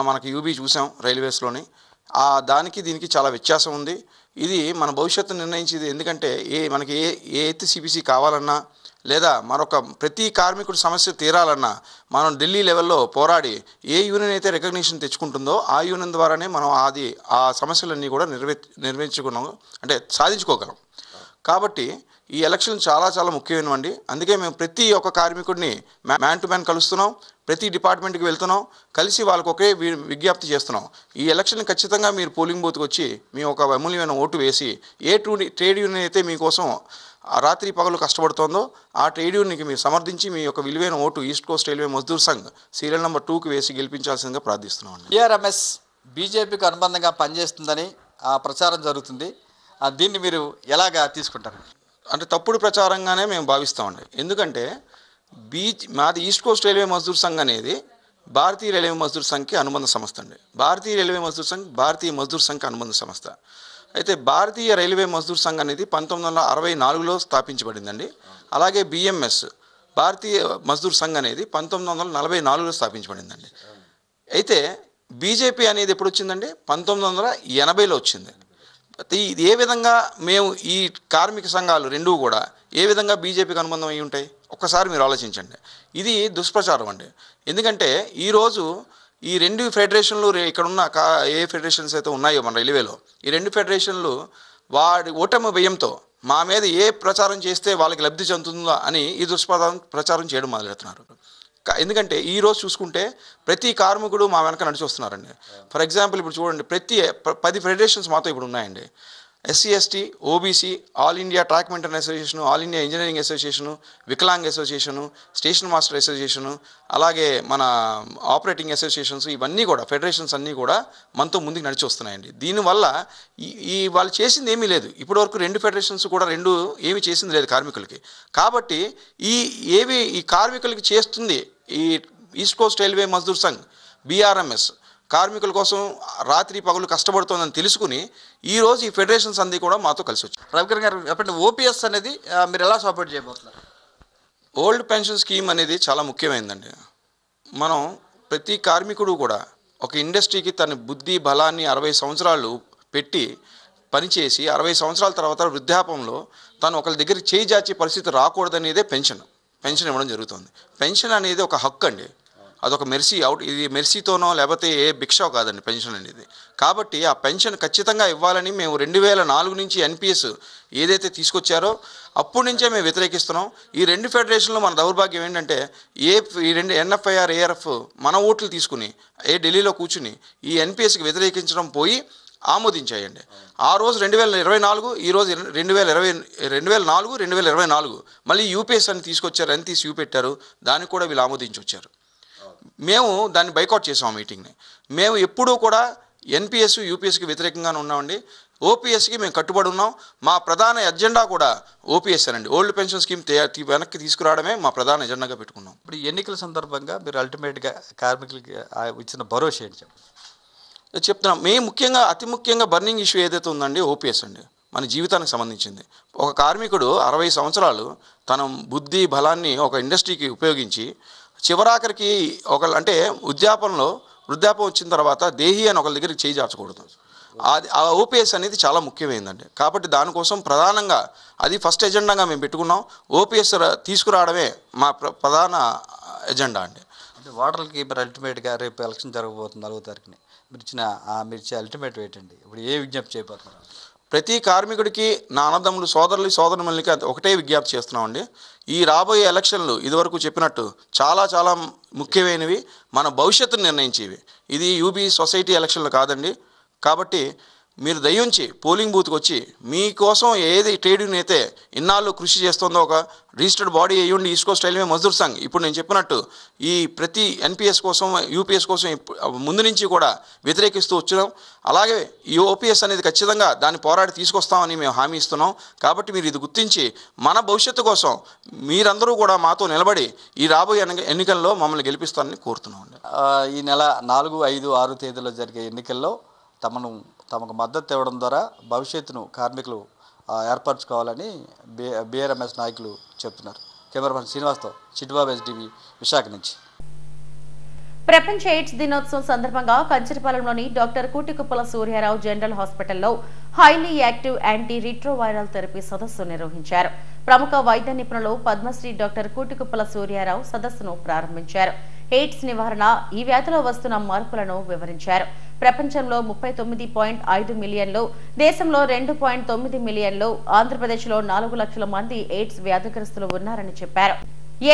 మనకి యూబీ చూసాం రైల్వేస్లోని. దానికి దీనికి చాలా వ్యత్యాసం ఉంది. ఇది మన భవిష్యత్తును నిర్ణయించేది. ఎందుకంటే మనకి ఏ సిపిసి కావాలన్నా, లేదా ప్రతి కార్మికుడి సమస్య తీరాలన్నా మనం ఢిల్లీ లెవెల్లో పోరాడి ఏ యూనియన్ అయితే రికగ్నిషన్ తెచ్చుకుంటుందో ఆ యూనియన్ ద్వారానే మనం ఆ సమస్యలన్నీ కూడా సాధించుకోగలం. కాబట్టి ఈ ఎలక్షన్ చాలా చాలా ముఖ్యమైనవండి. అందుకే మేము ప్రతి ఒక్క కార్మికుడిని మ్యాన్ టు మ్యాన్ కలుస్తున్నాం, ప్రతి డిపార్ట్మెంట్కి వెళ్తున్నాం, కలిసి వాళ్ళకి ఒకే విజ్ఞప్తి చేస్తున్నాం. ఈ ఎలక్షన్ ఖచ్చితంగా మీరు పోలింగ్ బూత్కి వచ్చి మీ ఒక అమూల్యమైన ఓటు వేసి ట్రేడ్ యూనియన్ అయితే మీకోసం రాత్రి పగలు కష్టపడుతోందో ఆ ట్రేడ్ యూనియన్కి మీరు సమర్థించి మీ యొక్క విలువైన vote east Coast Railway Mazdoor Sangh serial number 2కి వేసి గెలిపించాల్సిందిగా ప్రార్థిస్తున్నాం. టీఆర్ఎంఎస్ బీజేపీకి అనుబంధంగా పనిచేస్తుందని ప్రచారం జరుగుతుంది. దీన్ని మీరు ఎలాగా తీసుకుంటారు? అంటే తప్పుడు ప్రచారంగానే మేము భావిస్తామండి. ఎందుకంటే మాది east Coast Railway Mazdoor Sangh అనేది భారతీయ రైల్వే మజ్దూర్ సంఘ్కి అనుబంధ సంస్థ అండి. భారతీయ రైల్వే మజ్దూర్ సంఘ్ భారతీయ మజ్దూర్ సంఘ్ అనుబంధ సంస్థ. అయితే భారతీయ రైల్వే మజ్దూర్ సంఘ్ అనేది 1964లో స్థాపించబడిందండి. అలాగే బిఎంఎస్ భారతీయ మజ్దూర్ సంఘ్ అనేది 1944లో స్థాపించబడిందండి. అయితే బీజేపీ అనేది ఎప్పుడు వచ్చిందండి? 1980లో వచ్చింది. ఇది ఏ విధంగా మేము ఈ కార్మిక సంఘాలు రెండూ కూడా ఏ విధంగా బీజేపీకి అనుబంధం అయి ఉంటాయి? ఒక్కసారి మీరు ఆలోచించండి. ఇది దుష్ప్రచారం అండి. ఎందుకంటే ఈరోజు ఈ 2 ఫెడరేషన్లు ఇక్కడున్న ఏ ఫెడరేషన్స్ అయితే ఉన్నాయో మన రైల్వేలో, ఈ 2 ఫెడరేషన్లు వాడి ఓటమి భయంతో మా మీద ఏ ప్రచారం చేస్తే వాళ్ళకి లబ్ధి చెందుతుందో అని ఈ ప్రచారం చేయడం మొదలెడుతున్నారు. ఎందుకంటే ఈరోజు చూసుకుంటే ప్రతి కార్మికుడు మా వెనక నడిచి వస్తున్నారండి. ఫర్ ఎగ్జాంపుల్ ఇప్పుడు చూడండి, 10 ఫెడరేషన్స్ మాతో ఇప్పుడు ఉన్నాయండి. SC ST OBC all India track maintenance association, all India engineering association, Viklang association, station master association, అలాగే మన ఆపరేటింగ్ అసోసియేషన్స్, ఇవన్నీ కూడా ఫెడరేషన్స్ అన్నీ కూడా మనతో ముందుకు నడిచి వస్తున్నాయండి. దీనివల్ల ఈ వాళ్ళు చేసింది ఏమీ లేదు. ఇప్పటివరకు 2 ఫెడరేషన్స్ కూడా ఏమీ చేసింది లేదు కార్మికులకి. కాబట్టి ఈ కార్మికులకి చేస్తుంది ఈ east Coast Railway Mazdoor Sangh BRMS కార్మికుల కోసం రాత్రి పగలు కష్టపడుతోందని తెలుసుకుని ఈరోజు ఈ ఫెడరేషన్స్ అన్నీ కూడా మాతో కలిసి వచ్చాయి. రవికిరణ్ గారు చెప్పండి, OPS అనేది మీరు ఎలా సపోర్ట్ చేయబోతున్నారు? ఓల్డ్ పెన్షన్ స్కీమ్ అనేది చాలా ముఖ్యమైనదండి. మనం ప్రతి కార్మికుడు కూడా ఒక ఇండస్ట్రీకి తన బుద్ధి బలాన్ని 60 సంవత్సరాలు పెట్టి పనిచేసి 60 సంవత్సరాల తర్వాత వృద్ధాపంలో తను ఒకరి దగ్గరికి చేయి జార్చే పరిస్థితి రాకూడదనేదే పెన్షన్ ఇవ్వడం జరుగుతుంది. పెన్షన్ అనేది ఒక హక్కు అండి. అదొక మెర్సీ ఇది మెర్సీతోనో లేకపోతే ఏ భిక్షో కాదండి పెన్షన్ అనేది. కాబట్టి ఆ పెన్షన్ ఖచ్చితంగా ఇవ్వాలని మేము 2004 నుంచి NPS ఏదైతే తీసుకొచ్చారో అప్పటి నుంచే మేము వ్యతిరేకిస్తున్నాం. ఈ 2 ఫెడరేషన్లో మన దౌర్భాగ్యం ఏంటంటే ఈ 2 NFIR ARF మన ఓట్లు తీసుకుని ఢిల్లీలో కూర్చుని ఈ NPSకి వ్యతిరేకించడం పోయి ఆమోదించాయండి. ఆ రోజు 2024, ఈరోజు 2024 2024 మళ్ళీ UPS అని తీసుకొచ్చారు, అని తీసి పెట్టారు. దానికి కూడా వీళ్ళు ఆమోదించి వచ్చారు. మేము దాన్ని బైకాట్ చేసాం మీటింగ్ని. మేము ఎప్పుడూ కూడా NPS UPSకి వ్యతిరేకంగానే ఉన్నామండి. OPSకి మేము కట్టుబడి ఉన్నాం. మా ప్రధాన ఎజెండా కూడా OPS అనండి. ఓల్డ్ పెన్షన్ స్కీమ్ వెనక్కి తీసుకురావడమే మా ప్రధాన ఎజెండాగా పెట్టుకున్నాం. ఇప్పుడు ఎన్నికల సందర్భంగా మీరు అల్టిమేట్గా కార్మికులకి ఇచ్చిన భరోసా ఏంటి చెప్తున్నాం. అతి ముఖ్యంగా బర్నింగ్ ఇష్యూ ఏదైతే ఉందండి OPS అండి. మన జీవితానికి సంబంధించింది. ఒక కార్మికుడు 60 సంవత్సరాలు తన బుద్ధి బలాన్ని ఒక ఇండస్ట్రీకి ఉపయోగించి చివరాఖరికి అంటే వృద్ధాపం వచ్చిన తర్వాత దేహి అని ఒకరి దగ్గరికి చేయి జార్చకూడదు. ఆ OPS అనేది చాలా ముఖ్యమైనదండి. కాబట్టి దానికోసం ప్రధానంగా అది ఫస్ట్ ఎజెండాగా మేము పెట్టుకున్నాం. OPS తీసుకురావడమే మా ప్రధాన ఎజెండా అండి. అంటే ఓటర్లకి మరి అల్టిమేట్గా రేపు ఎలక్షన్ జరగబోతుంది 4వ తారీఖుని మీరు ఇచ్చే అల్టిమేట్ ఏంటండి? ఇప్పుడు ఏ విజ్ఞప్తి చేయబోతున్నారు? ప్రతి కార్మికుడికి నా అన్నదమ్ములు సోదరుమల్లికి ఒకటే విజ్ఞప్తి చేస్తున్నామండి. ఈ రాబోయే ఎలక్షన్లు ఇదివరకు చెప్పినట్టు చాలా చాలా ముఖ్యమైనవి, మన భవిష్యత్తును నిర్ణయించేవి. ఇది UB సొసైటీ ఎలక్షన్లు కాదండి. కాబట్టి మీరు దయించి పోలింగ్ బూత్కి వచ్చి మీకోసం ఏది ట్రేడ్ యూనియన్ అయితే ఇన్నాళ్ళు కృషి చేస్తుందో ఒక రిజిస్టర్డ్ బాడీ అయ్యుండి east Coast Railway Mazdoor Sangh ఇప్పుడు నేను చెప్పినట్టు ఈ ప్రతి NPS కోసం UPS కోసం ముందు నుంచి కూడా వ్యతిరేకిస్తూ వచ్చినాం. అలాగే ఈ OPS అనేది ఖచ్చితంగా దాన్ని పోరాడి తీసుకొస్తామని మేము హామీ ఇస్తున్నాం. కాబట్టి మీరు ఇది గుర్తించి మన భవిష్యత్తు కోసం మీరందరూ కూడా మాతో నిలబడి ఈ రాబోయే ఎన్నికల్లో మమ్మల్ని గెలిపిస్తారని కోరుతున్నాం. ఈ నెల 4, 5, 6 తేదీలో జరిగే ఎన్నికల్లో తమకు మద్దతు ఇవ్వడం ద్వారా భవిష్యత్తును కార్మికులు ఏర్పరచుకోవాలని BRMS నాయకులు చెప్తున్నారు. కెమెరామెన్ శ్రీనివాస్తో చిట్టుబాబు SDV విశాఖ నుంచి. ప్రపంచ ఎయిడ్స్ దినోత్సవం సందర్భంగా కంచరపాలెంలోని డాక్టర్ కూటికుప్పల సూర్యారావు జనరల్ హాస్పిటల్లో highly active anti retroviral therapy సదస్సు నిర్వహించారు. ప్రముఖ వైద్య నిపుణులు పద్మశ్రీ డాక్టర్ కూటికుప్పల సూర్యారావు సదస్సును ప్రారంభించారు. ఎయిడ్స్ నివారణ, ఈ వ్యాధిలో వస్తున్న మార్పులను వివరించారు. ప్రపంచంలో 39.5 మిలియన్లు, దేశంలో 2.9 మిలియన్లు, ఆంధ్రప్రదేశ్లో 4 లక్షల మంది ఎయిడ్స్ వ్యాధిగ్రస్తులు ఉన్నారని చెప్పారు.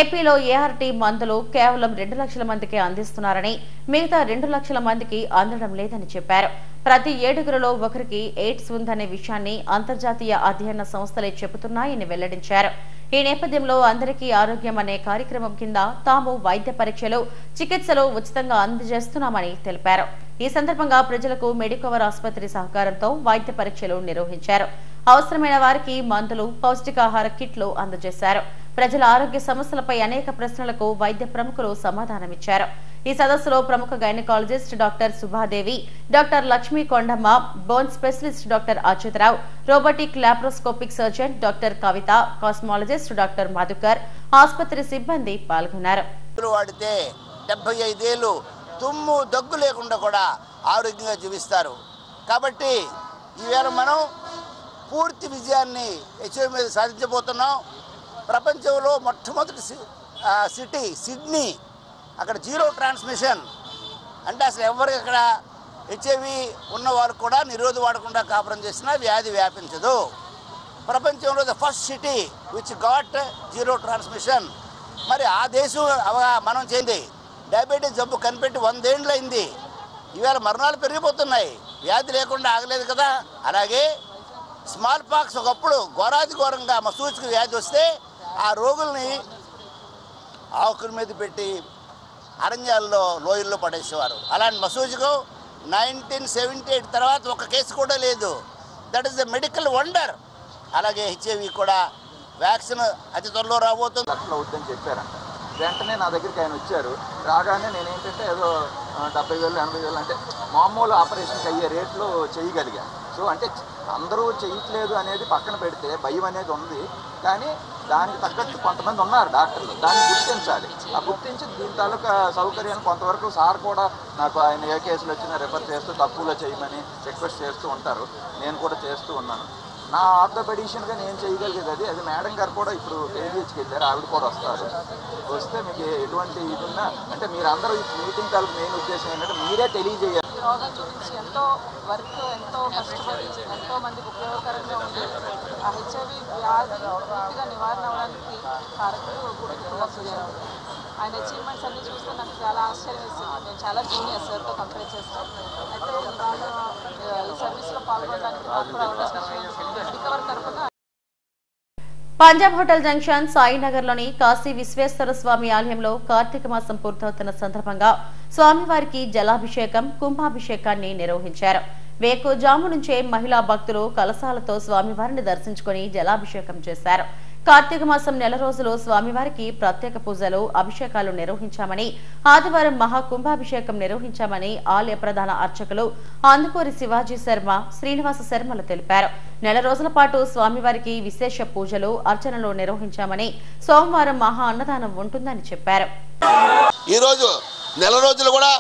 ఏపీలో ART మందులు కేవలం 2 లక్షల మందికి అందిస్తున్నారని, మిగతా 2 లక్షల మందికి అందడం లేదని చెప్పారు. ప్రతి 7గురిలో ఒకరికి ఎయిడ్స్ ఉందనే విషయాన్ని అంతర్జాతీయ అధ్యయన సంస్థలే చెబుతున్నాయని వెల్లడించారు. ఈ నేపథ్యంలో అందరికీ ఆరోగ్యం అనే కార్యక్రమం కింద తాము వైద్య పరీక్షలు, చికిత్సలు ఉచితంగా అందజేస్తున్నామని తెలిపారు. ఈ సందర్భంగా ప్రజలకు మెడికవర్ ఆసుపత్రి సహకారంతో వైద్య పరీక్షలు నిర్వహించారు. అవసరమైన వారికి మందులు, పౌష్టికాహార కిట్లు అందజేశారు. ప్రజల ఆరోగ్య సమస్యలపై అనేక ప్రశ్నలకు వైద్య ప్రముఖులు సమాధానమిచ్చారు. ఈ సదస్సులో ప్రముఖ gynaecologist doctor Subhadevi, doctor Lakshmi Kondamma, bone specialist doctor Achyutarao, robotic laparoscopic surgeon doctor Kavitha, cosmologist doctor Madhukar, ఆసుపత్రి సిబ్బంది పాల్గొన్నారు. వాడితే 75 ఏళ్ళు తుమ్ము దగ్గు లేకుండా కూడా ఆరోగ్యంగా జీవిస్తారు. కాబట్టి ఈవేళ మనం పూర్తి విజయాన్ని HIV మీద సాధించబోతున్నాం. ప్రపంచంలో మొట్టమొదటి సిటీ సిడ్నీ, అక్కడ 0 ట్రాన్స్మిషన్ అంటే అసలు ఎవరికి అక్కడ HIV ఉన్నవారు కూడా నిరోధి వాడకుండా కాపురం చేసినా వ్యాధి వ్యాపించదు. ప్రపంచంలో the first city which got 0 transmission. మరి ఆ దేశం మనం చేయండి. డయాబెటీస్ జబ్బు కనిపెట్టి 100 ఏళ్ళు అయింది. ఈవేళ మరణాలు పెరిగిపోతున్నాయి. వ్యాధి లేకుండా ఆగలేదు కదా. అలాగే స్మాల్ పాక్స్ ఒకప్పుడు ఘోరాది ఘోరంగా మసూచిక వ్యాధి వస్తే ఆ రోగుల్ని ఆకుల మీద పెట్టి అరణ్యాల్లో లోయల్లో పడేసేవారు. అలాంటి మసూచికం 1978 తర్వాత ఒక కేసు కూడా లేదు. That is the medical wonder. అలాగే హెచ్ఐవి కూడా వ్యాక్సిన్ అతి త్వరలో రాబోతుంది. లక్షలు అవుద్దని చెప్పారంట. వెంటనే నా దగ్గరికి ఆయన వచ్చారు. రాగానే నేనేంటంటే ఏదో 70,000 80,000 అంటే మామూలు ఆపరేషన్కి అయ్యే రేట్లో చేయగలిగాను. సో అంటే అందరూ చేయట్లేదు అనేది పక్కన పెడితే భయం అనేది ఉంది. కానీ దానికి తగ్గట్టు కొంతమంది ఉన్నారు డాక్టర్లు, దాన్ని గుర్తించాలి. ఆ గుర్తించి దీని తాలూకా సౌకర్యాన్ని కొంతవరకు సార్ కూడా నాకు ఆయన ఏ కేసులు వచ్చినా రెఫర్ చేస్తూ తక్కువలో చేయమని రిక్వెస్ట్ చేస్తూ ఉంటారు. నేను కూడా చేస్తూ ఉన్నాను. నా ఆర్థోపెడిషన్గా నేను చేయగలిగేది అది మేడం గారు కూడా ఇప్పుడు కేజీహెచ్కి వెళ్ళారు, ఆవిడ కూడా వస్తారు. వస్తే మీకు ఎటువంటి ఇది ఉన్నా అంటే మీరు అందరూ ఈ మీటింగ్ తాలూకు మెయిన్ ఉద్దేశం ఏంటంటే మీరే తెలియజేయాలి. రోగం చూపించి ఎంతో వర్క్ ఎంతో కష్టపడి ఎంతో మందికి ఉపయోగకరంగా ఉంది. ఆ హెచ్ఐవి వ్యాధి పూర్తిగా నివారణ అవ్వడానికి కారకుడు గుర్తింపు వస్తుంది. ఆయన అచీవ్మెంట్స్ అన్ని చూస్తే నాకు చాలా ఆశ్చర్యం వేస్తుంది. నేను చాలా జూనియర్ సార్తో కంపేర్ చేస్తాను. అయితే ఈ సర్వీస్లో పాల్గొనడానికి నాకు కూడా అవకాశం రికవర్ తరఫున పంజాబ్ హోటల్ జంక్షన్ సాయినగర్లోని కాశీ విశ్వేశ్వర స్వామి ఆలయంలో కార్తీక మాసం పూర్తవుతున్న సందర్భంగా స్వామివారికి జలాభిషేకం, కుంభాభిషేకాన్ని నిర్వహించారు. వేకువజాము నుంచే మహిళా భక్తులు కలశాలతో స్వామివారిని దర్శించుకుని జలాభిషేకం చేశారు. కార్తీక మాసం నెల రోజులు స్వామివారికి ప్రత్యేక పూజలు, అభిషేకాలు నిర్వహించామని, ఆదివారం మహాకుంభాభిషేకం నిర్వహించామని ఆలయ ప్రధాన అర్చకులు అందుకూరి శివాజీ శర్మ, శ్రీనివాస శర్మలు తెలిపారు. నెల రోజుల పాటు స్వామివారికి విశేష పూజలు, అర్చనలు నిర్వహించామని, సోమవారం మహా అన్నదానం ఉంటుందని చెప్పారు. ఈ రోజు నెల రోజులు కూడా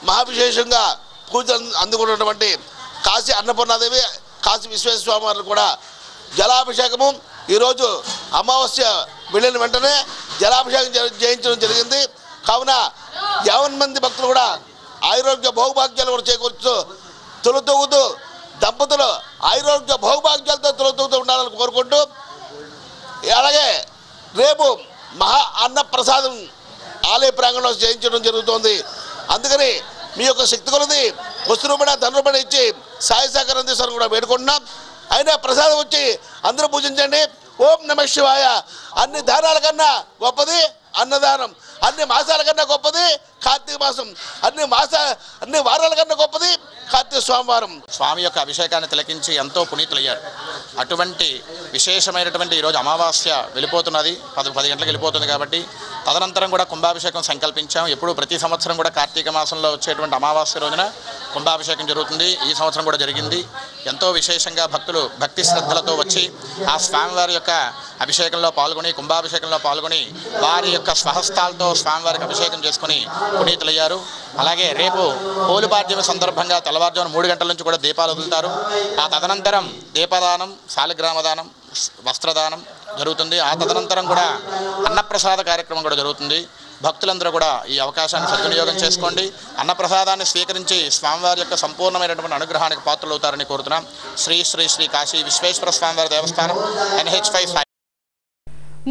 మహావిశేషంగా పూజలు అందుకున్నటువంటి కాశీ అన్నపూర్ణాదేవి, కాశీ విశ్వేశ్వర స్వామి వారు కూడా జలాభిషేకము ఈరోజు అమావాస్య వెళ్ళిన వెంటనే జలాభిషేకం చేయించడం జరిగింది. కావున 50 మంది భక్తులు కూడా ఆయురోగ్య భోగభాగ్యాలు కూడా చేకూర్చు తొలుతూగుతూ దంపతులు ఆయురోగ్య భోగభాగ్యాలతో తొలుతూగుతూ ఉండాలని కోరుకుంటూ, అలాగే రేపు మహా అన్న ప్రసాదం ఆలయ ప్రాంగణంలో చేయించడం జరుగుతోంది. అందుకని మీ యొక్క శక్తి కొలది వస్తు రూపణ ధన రూపణ ఇచ్చి సాయ సహకారం అందిస్తారని కూడా వేడుకుంటున్నాం. అయినా ప్రసాదం వచ్చి అందరూ పూజించండి. ఓం నమ శివాయ. అన్ని దానాల కన్నా గొప్పది అన్నదానం, అన్ని మాసాల కన్నా గొప్పది కార్తీక మాసం, అన్ని వారాల కన్నా గొప్పది కార్తీక సోమవారం. స్వామి యొక్క అభిషేకాన్ని తిలకించి ఎంతో పునీతులయ్యారు. అటువంటి విశేషమైనటువంటి ఈరోజు అమావాస్య వెళ్ళిపోతున్నది, 10 గంటలకు వెళ్ళిపోతుంది. కాబట్టి తదనంతరం కూడా కుంభాభిషేకం సంకల్పించాం. ఎప్పుడు ప్రతి సంవత్సరం కూడా కార్తీక మాసంలో వచ్చేటువంటి అమావాస్య రోజున కుంభాభిషేకం జరుగుతుంది. ఈ సంవత్సరం కూడా జరిగింది. ఎంతో విశేషంగా భక్తులు భక్తి శ్రద్ధలతో వచ్చి ఆ స్వామివారి యొక్క అభిషేకంలో పాల్గొని, కుంభాభిషేకంలో పాల్గొని వారి యొక్క స్వహస్తాలతో స్వామివారికి అభిషేకం చేసుకుని పునీతులయ్యారు. అలాగే రేపు పోలుపాడ్యమి సందర్భంగా తెల్లవారుజామున 3 గంటల నుంచి కూడా దీపాలు వదులుతారు. ఆ తదనంతరం దీపదానం, శాలిగ్రామదానం, వస్త్రదానం జరుగుతుంది. ఆ తదనంతరం కూడా అన్నప్రసాద కార్యక్రమం కూడా జరుగుతుంది. భక్తులందరూ కూడా ఈ అవకాశాన్ని సద్వినియోగం చేసుకోండి. అన్నప్రసాదాన్ని స్వీకరించి స్వామివారి యొక్క సంపూర్ణమైనటువంటి అనుగ్రహానికి పాత్రలవుతారని కోరుతున్నాం. శ్రీ శ్రీ శ్రీ కాశీ విశ్వేశ్వర స్వామివారి దేవస్థానం NH5.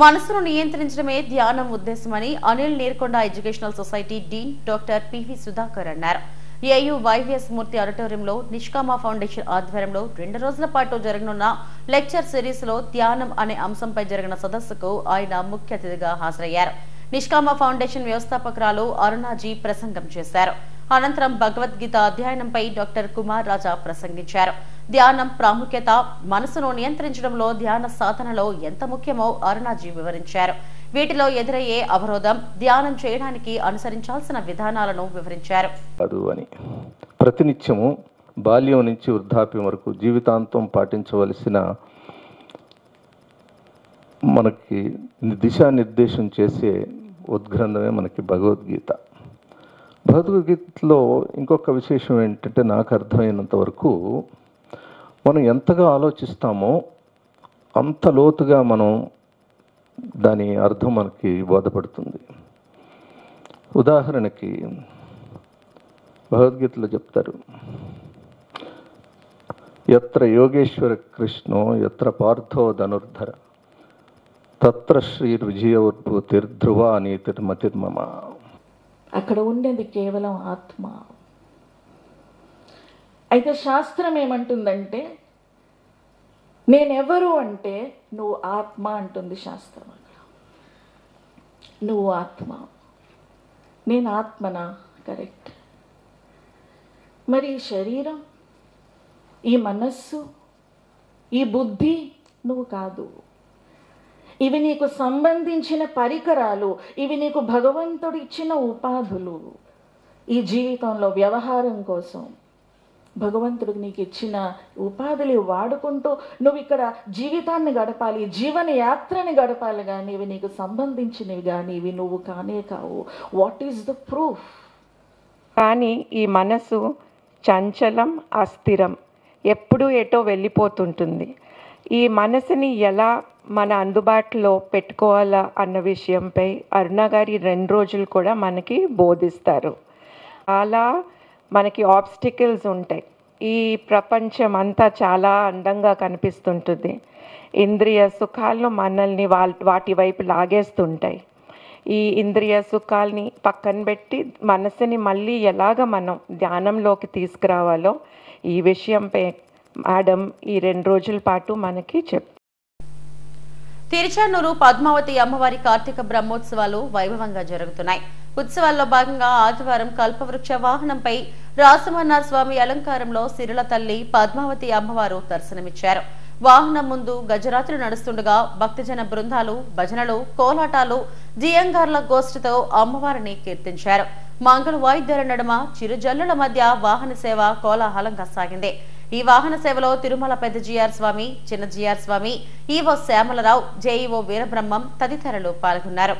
మనసును నియంత్రించడమే ధ్యానం ఉద్దేశమని Anil Neerukonda educational society dean doctor PV Sudhakar అన్నారు. ఏయూ వైవిఎస్ మూర్తి ఆడిటోరియంలో నిష్కామ ఫౌండేషన్ ఆధ్వర్యంలో 2 రోజుల పాటు జరగనున్న లెక్చర్ సిరీస్ లో ధ్యానం అనే అంశంపై జరిగిన సదస్సుకు ఆయన ముఖ్య అతిథిగా హాజరయ్యారు. నిష్కామ ఫౌండేషన్ వ్యవస్థాపకురాలు అరుణాజీ ప్రసంగం చేశారు. అనంతరం భగవద్గీత అధ్యయనంపై డాక్టర్ కుమార్ రాజా ప్రసంగించారు. ధ్యానం ప్రాముఖ్యత, మనసును నియంత్రించడంలో ధ్యాన సాధనలో ఎంత ముఖ్యమో అరుణాజీ వివరించారు. వీటిలో ఎదురయ్యే అవరోధం, ధ్యానం చేయడానికి అనుసరించాల్సిన విధానాలను వివరించారు. ప్రతినిత్యము బాల్యం నుంచి వృద్ధాప్యం వరకు జీవితాంతం పాటించవలసిన మనకి దిశానిర్దేశం చేసే ఉద్గ్రంథమే మనకి భగవద్గీత. భగవద్గీతలో ఇంకొక విశేషం ఏంటంటే, నాకు అర్థమైనంత వరకు మనం ఎంతగా ఆలోచిస్తామో అంత లోతుగా మనం దాని అర్థం మనకి బోధపడుతుంది. ఉదాహరణకి భగవద్గీతలో చెప్తారు, యత్ర యోగేశ్వర కృష్ణో యత్ర పార్థో ధనుర్ధర తత్ర శ్రీ విజయోద్భూతిర్ధ్రువ నీతిర్మతిర్మమ. అక్కడ ఉండేది కేవలం ఆత్మ. అయితే శాస్త్రం ఏమంటుందంటే నేనెవరు అంటే నువ్వు ఆత్మ అంటుంది శాస్త్రం. నువ్వు ఆత్మ, నేను ఆత్మనా? కరెక్ట్. మరి ఈ శరీరం, ఈ మనస్సు, ఈ బుద్ధి నువ్వు కాదు. ఇవి నీకు సంబంధించిన పరికరాలు, ఇవి నీకు భగవంతుడు ఇచ్చిన ఉపాధులు. ఈ జీవితంలో వ్యవహారం కోసం భగవంతుడు నీకు ఇచ్చిన ఉపాధులు వాడుకుంటూ నువ్వు ఇక్కడ జీవితాన్ని గడపాలి, జీవన యాత్రని గడపాలి. కానీ ఇవి నీకు సంబంధించినవి కానీ ఇవి నువ్వు కానే కావు. What is the proof? కానీ ఈ మనసు చంచలం, అస్థిరం, ఎప్పుడూ ఎటో వెళ్ళిపోతుంటుంది. ఈ మనసుని ఎలా మన అందుబాటులో పెట్టుకోవాలా అన్న విషయంపై అరుణ గారి 2 రోజులు కూడా మనకి బోధిస్తారు. చాలా మనకి ఆబ్స్టికల్స్ ఉంటాయి. ఈ ప్రపంచం అంతా చాలా అందంగా కనిపిస్తుంటుంది. ఇంద్రియ సుఖాలను మనల్ని వాటి వైపు లాగేస్తుంటాయి. ఈ ఇంద్రియ సుఖాలని పక్కన పెట్టి మనసుని మళ్ళీ ఎలాగ మనం ధ్యానంలోకి తీసుకురావాలో ఈ విషయంపై మేడం ఈ 2 రోజుల పాటు మనకి చెప్తారు. తిరుచానూరు పద్మావతి అమ్మవారి కార్తీక బ్రహ్మోత్సవాలు వైభవంగా జరుగుతున్నాయి. ఉత్సవాల్లో భాగంగా ఆదివారం కల్పవృక్ష వాహనంపై రాసమన్నార్ స్వామి అలంకారంలో సిరుల తల్లి పద్మావతి అమ్మవారు దర్శనమిచ్చారు. వాహనం ముందు గజరాత్రి నడుస్తుండగా భక్తజన బృందాలు, భజనలు, కోలాటాలు, జియంగార్ల గోష్ఠితో అమ్మవారిని కీర్తించారు. మంగళ వాయిద్యాల నడుమ చిరుజల్లుల మధ్య వాహన సేవ కోలాహలంగా సాగింది. ఈ వాహన సేవలో తిరుమల పెద్ద జిఆర్ స్వామి, చిన్న జిఆర్ స్వామి, ఈవో శ్యామలరావు, జేఈఓ వీరబ్రహ్మం తదితరులు పాల్గొన్నారు.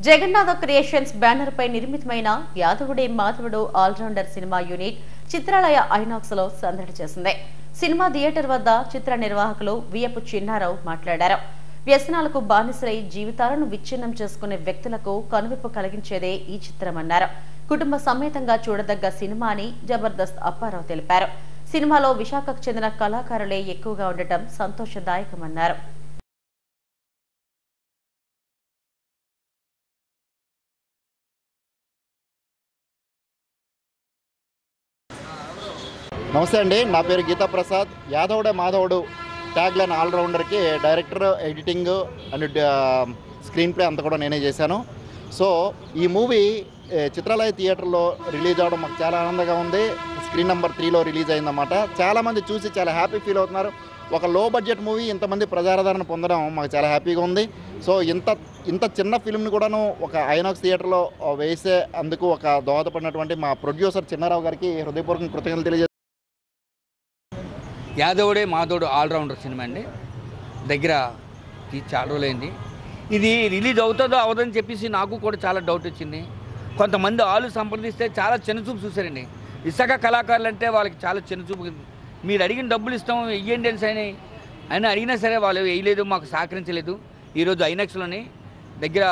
జగన్నాథ క్రియేషన్స్ బ్యానర్ పై నిర్మితమైన Yadavude Madhavudu all rounder cinema unit Chitralaya INOX లో సందడి చేసింది. సినిమా థియేటర్ వద్ద చిత్ర నిర్వాహకులు వియపు చిన్నారావు మాట్లాడారు. వ్యసనాలకు బానిసలై జీవితాలను విచ్ఛిన్నం చేసుకునే వ్యక్తులకు కనువిప్పు కలిగించేదే ఈ చిత్రమన్నారు. కుటుంబ సమేతంగా చూడదగ్గ సినిమా అని జబర్దస్త్ అప్పారావు తెలిపారు. సినిమాలో విశాఖకు చెందిన కళాకారులే ఎక్కువగా ఉండటం సంతోషదాయకమన్నారు. నమస్తే అండి, నా పేరు గీతా ప్రసాద్. యాదవుడే మాధవుడు ట్యాగ్లైన్ ఆల్రౌండర్కి director, editing and screenplay అంతా కూడా నేనే చేశాను. సో ఈ మూవీ చిత్రాలయ థియేటర్లో రిలీజ్ అవ్వడం మాకు చాలా ఆనందంగా ఉంది. స్క్రీన్ నెంబర్ 3లో రిలీజ్ అయిందన్నమాట. చాలామంది చూసి చాలా హ్యాపీ ఫీల్ అవుతున్నారు. ఒక లో బడ్జెట్ మూవీ ఇంతమంది ప్రజాదరణ పొందడం మాకు చాలా హ్యాపీగా ఉంది. సో ఇంత చిన్న ఫిల్మ్ని కూడాను ఒక ఐనాక్స్ థియేటర్లో వేసే అందుకు ఒక దోహదపడినటువంటి మా ప్రొడ్యూసర్ చిన్నారావు గారికి హృదయపూర్వక కృతజ్ఞతలు తెలియజేస్తాను. యాదవుడే మాధవుడు ఆల్రౌండర్ సినిమా అండి. దగ్గర చాలా రోజులైంది. ఇది రిలీజ్ అవుతుందో అవదని చెప్పేసి నాకు కూడా చాలా డౌట్ వచ్చింది. కొంతమంది ఆలు సంప్రదిస్తే చాలా చిన్నచూపు చూశారండి. విశాఖ కళాకారులు అంటే వాళ్ళకి చాలా చిన్నచూపు. మీరు అడిగిన డబ్బులు ఇస్తాం వెయ్యండి అని అడిగినా సరే వాళ్ళు వేయలేదు, మాకు సహకరించలేదు. ఈరోజు ఐనాక్స్లోని దగ్గర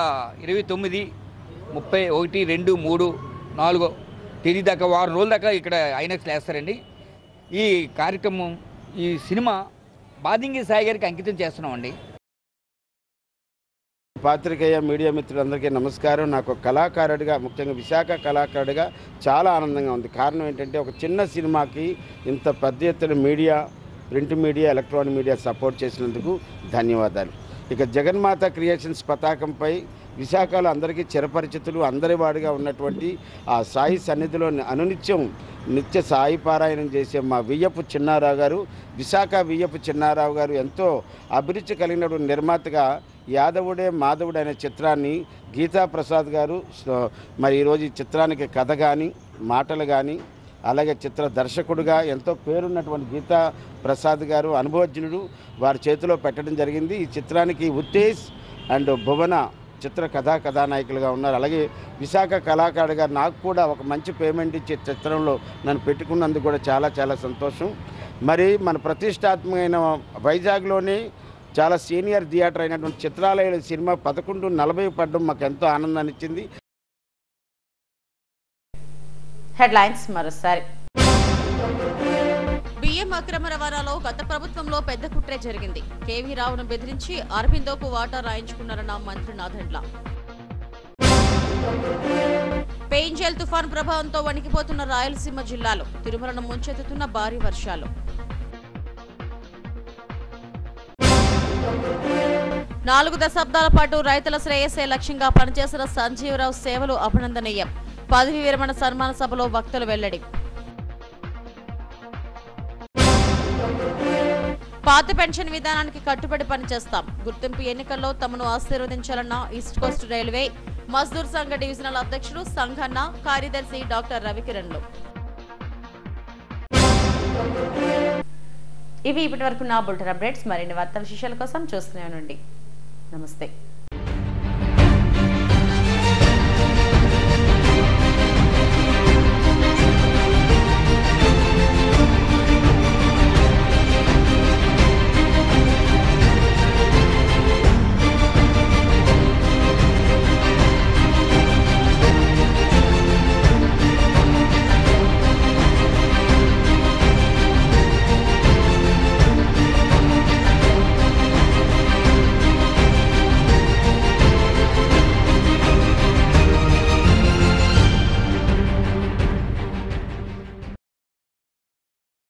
29, 30, 1, 2, 3, 4 తేదీ దాకా 6 రోజుల దాకా ఇక్కడ ఐనాక్స్లో వేస్తారండి. ఈ కార్యక్రమం, ఈ సినిమా బాదింగి సాయి గారికి అంకితం చేస్తున్నామండి. పాత్రికేయ మీడియా మిత్రులందరికీ నమస్కారం. నాకు కళాకారుడిగా, ముఖ్యంగా విశాఖ కళాకారుడిగా చాలా ఆనందంగా ఉంది. కారణం ఏంటంటే ఒక చిన్న సినిమాకి ఇంత పెద్ద ఎత్తున media, print media, electronic media support చేసినందుకు ధన్యవాదాలు. ఇక జగన్మాత క్రియేషన్స్ పతాకంపై విశాఖలో అందరికీ చిరపరిచితులు, అందరి వాడిగా ఉన్నటువంటి ఆ సాయి సన్నిధిలో అనునిత్యం నిత్య సాయి పారాయణం చేసే మా వియ్యపు చిన్నారావు గారు, విశాఖ వియ్యపు చిన్నారావు గారు ఎంతో అభిరుచి కలిగినటువంటి నిర్మాతగా యాదవుడే మాధవుడు అనే చిత్రాన్ని గీతా ప్రసాద్ గారు మరి ఈరోజు ఈ చిత్రానికి కథ కానీ మాటలు కానీ అలాగే చిత్ర దర్శకుడుగా ఎంతో పేరున్నటువంటి గీతా ప్రసాద్ గారు అనుభవజ్ఞుడు వారి చేతిలో పెట్టడం జరిగింది. ఈ చిత్రానికి ఉత్తేజ్ అండ్ భువన చిత్ర కథానాయకులుగా ఉన్నారు. అలాగే విశాఖ కళాకారుడిగా నాకు కూడా ఒక మంచి పేమెంట్ ఇచ్చే చిత్రంలో నన్ను పెట్టుకున్నందుకు కూడా చాలా చాలా సంతోషం. మరి మన ప్రతిష్టాత్మకమైన వైజాగ్లోనే చాలా సీనియర్ థియేటర్ అయినటువంటి చిత్రాలయ సినిమా 11:40 పడడం మాకు ఎంతో ఆనందాన్ని ఇచ్చింది. హెడ్లైన్స్ మరోసారి. బియ్యం అక్రమ రవాణాలో గత ప్రభుత్వంలో పెద్ద కుట్రే జరిగింది. కేవీ రావును బెదిరించి అరవిందోకు వాటా రాయించుకున్నారన్న మంత్రి నాదెండ్ల. పెయింజల్ తుఫాన్ ప్రభావంతో వణికిపోతున్న రాయలసీమ జిల్లాలో తిరుమలను ముంచెత్తుతున్న భారీ వర్షాలు. 4 దశాబ్దాల పాటు రైతుల శ్రేయస్సే లక్ష్యంగా పనిచేసిన సంజీవరావు సేవలు అభినందనీయం. పదవి విరమణ సన్మాన సభలో వక్తలు వెల్లడి. పాత పెన్షన్ విధానానికి కట్టుబడి పనిచేస్తాం. గుర్తింపు ఎన్నికల్లో తమను ఆశీర్వదించాలన్న ఈస్ట్ కోస్ట్ రైల్వే మజ్దూర్ సంఘ డివిజనల్ అధ్యక్షుడు సంఘన్న, కార్యదర్శి డాక్టర్ రవికిరణ్లు. ఇవి ఇప్పటి వరకు నా బులెటిన్ అప్డేట్స్. మరిన్ని వార్తా విశేషాల కోసం చూస్తూనే ఉండండి. నమస్తే.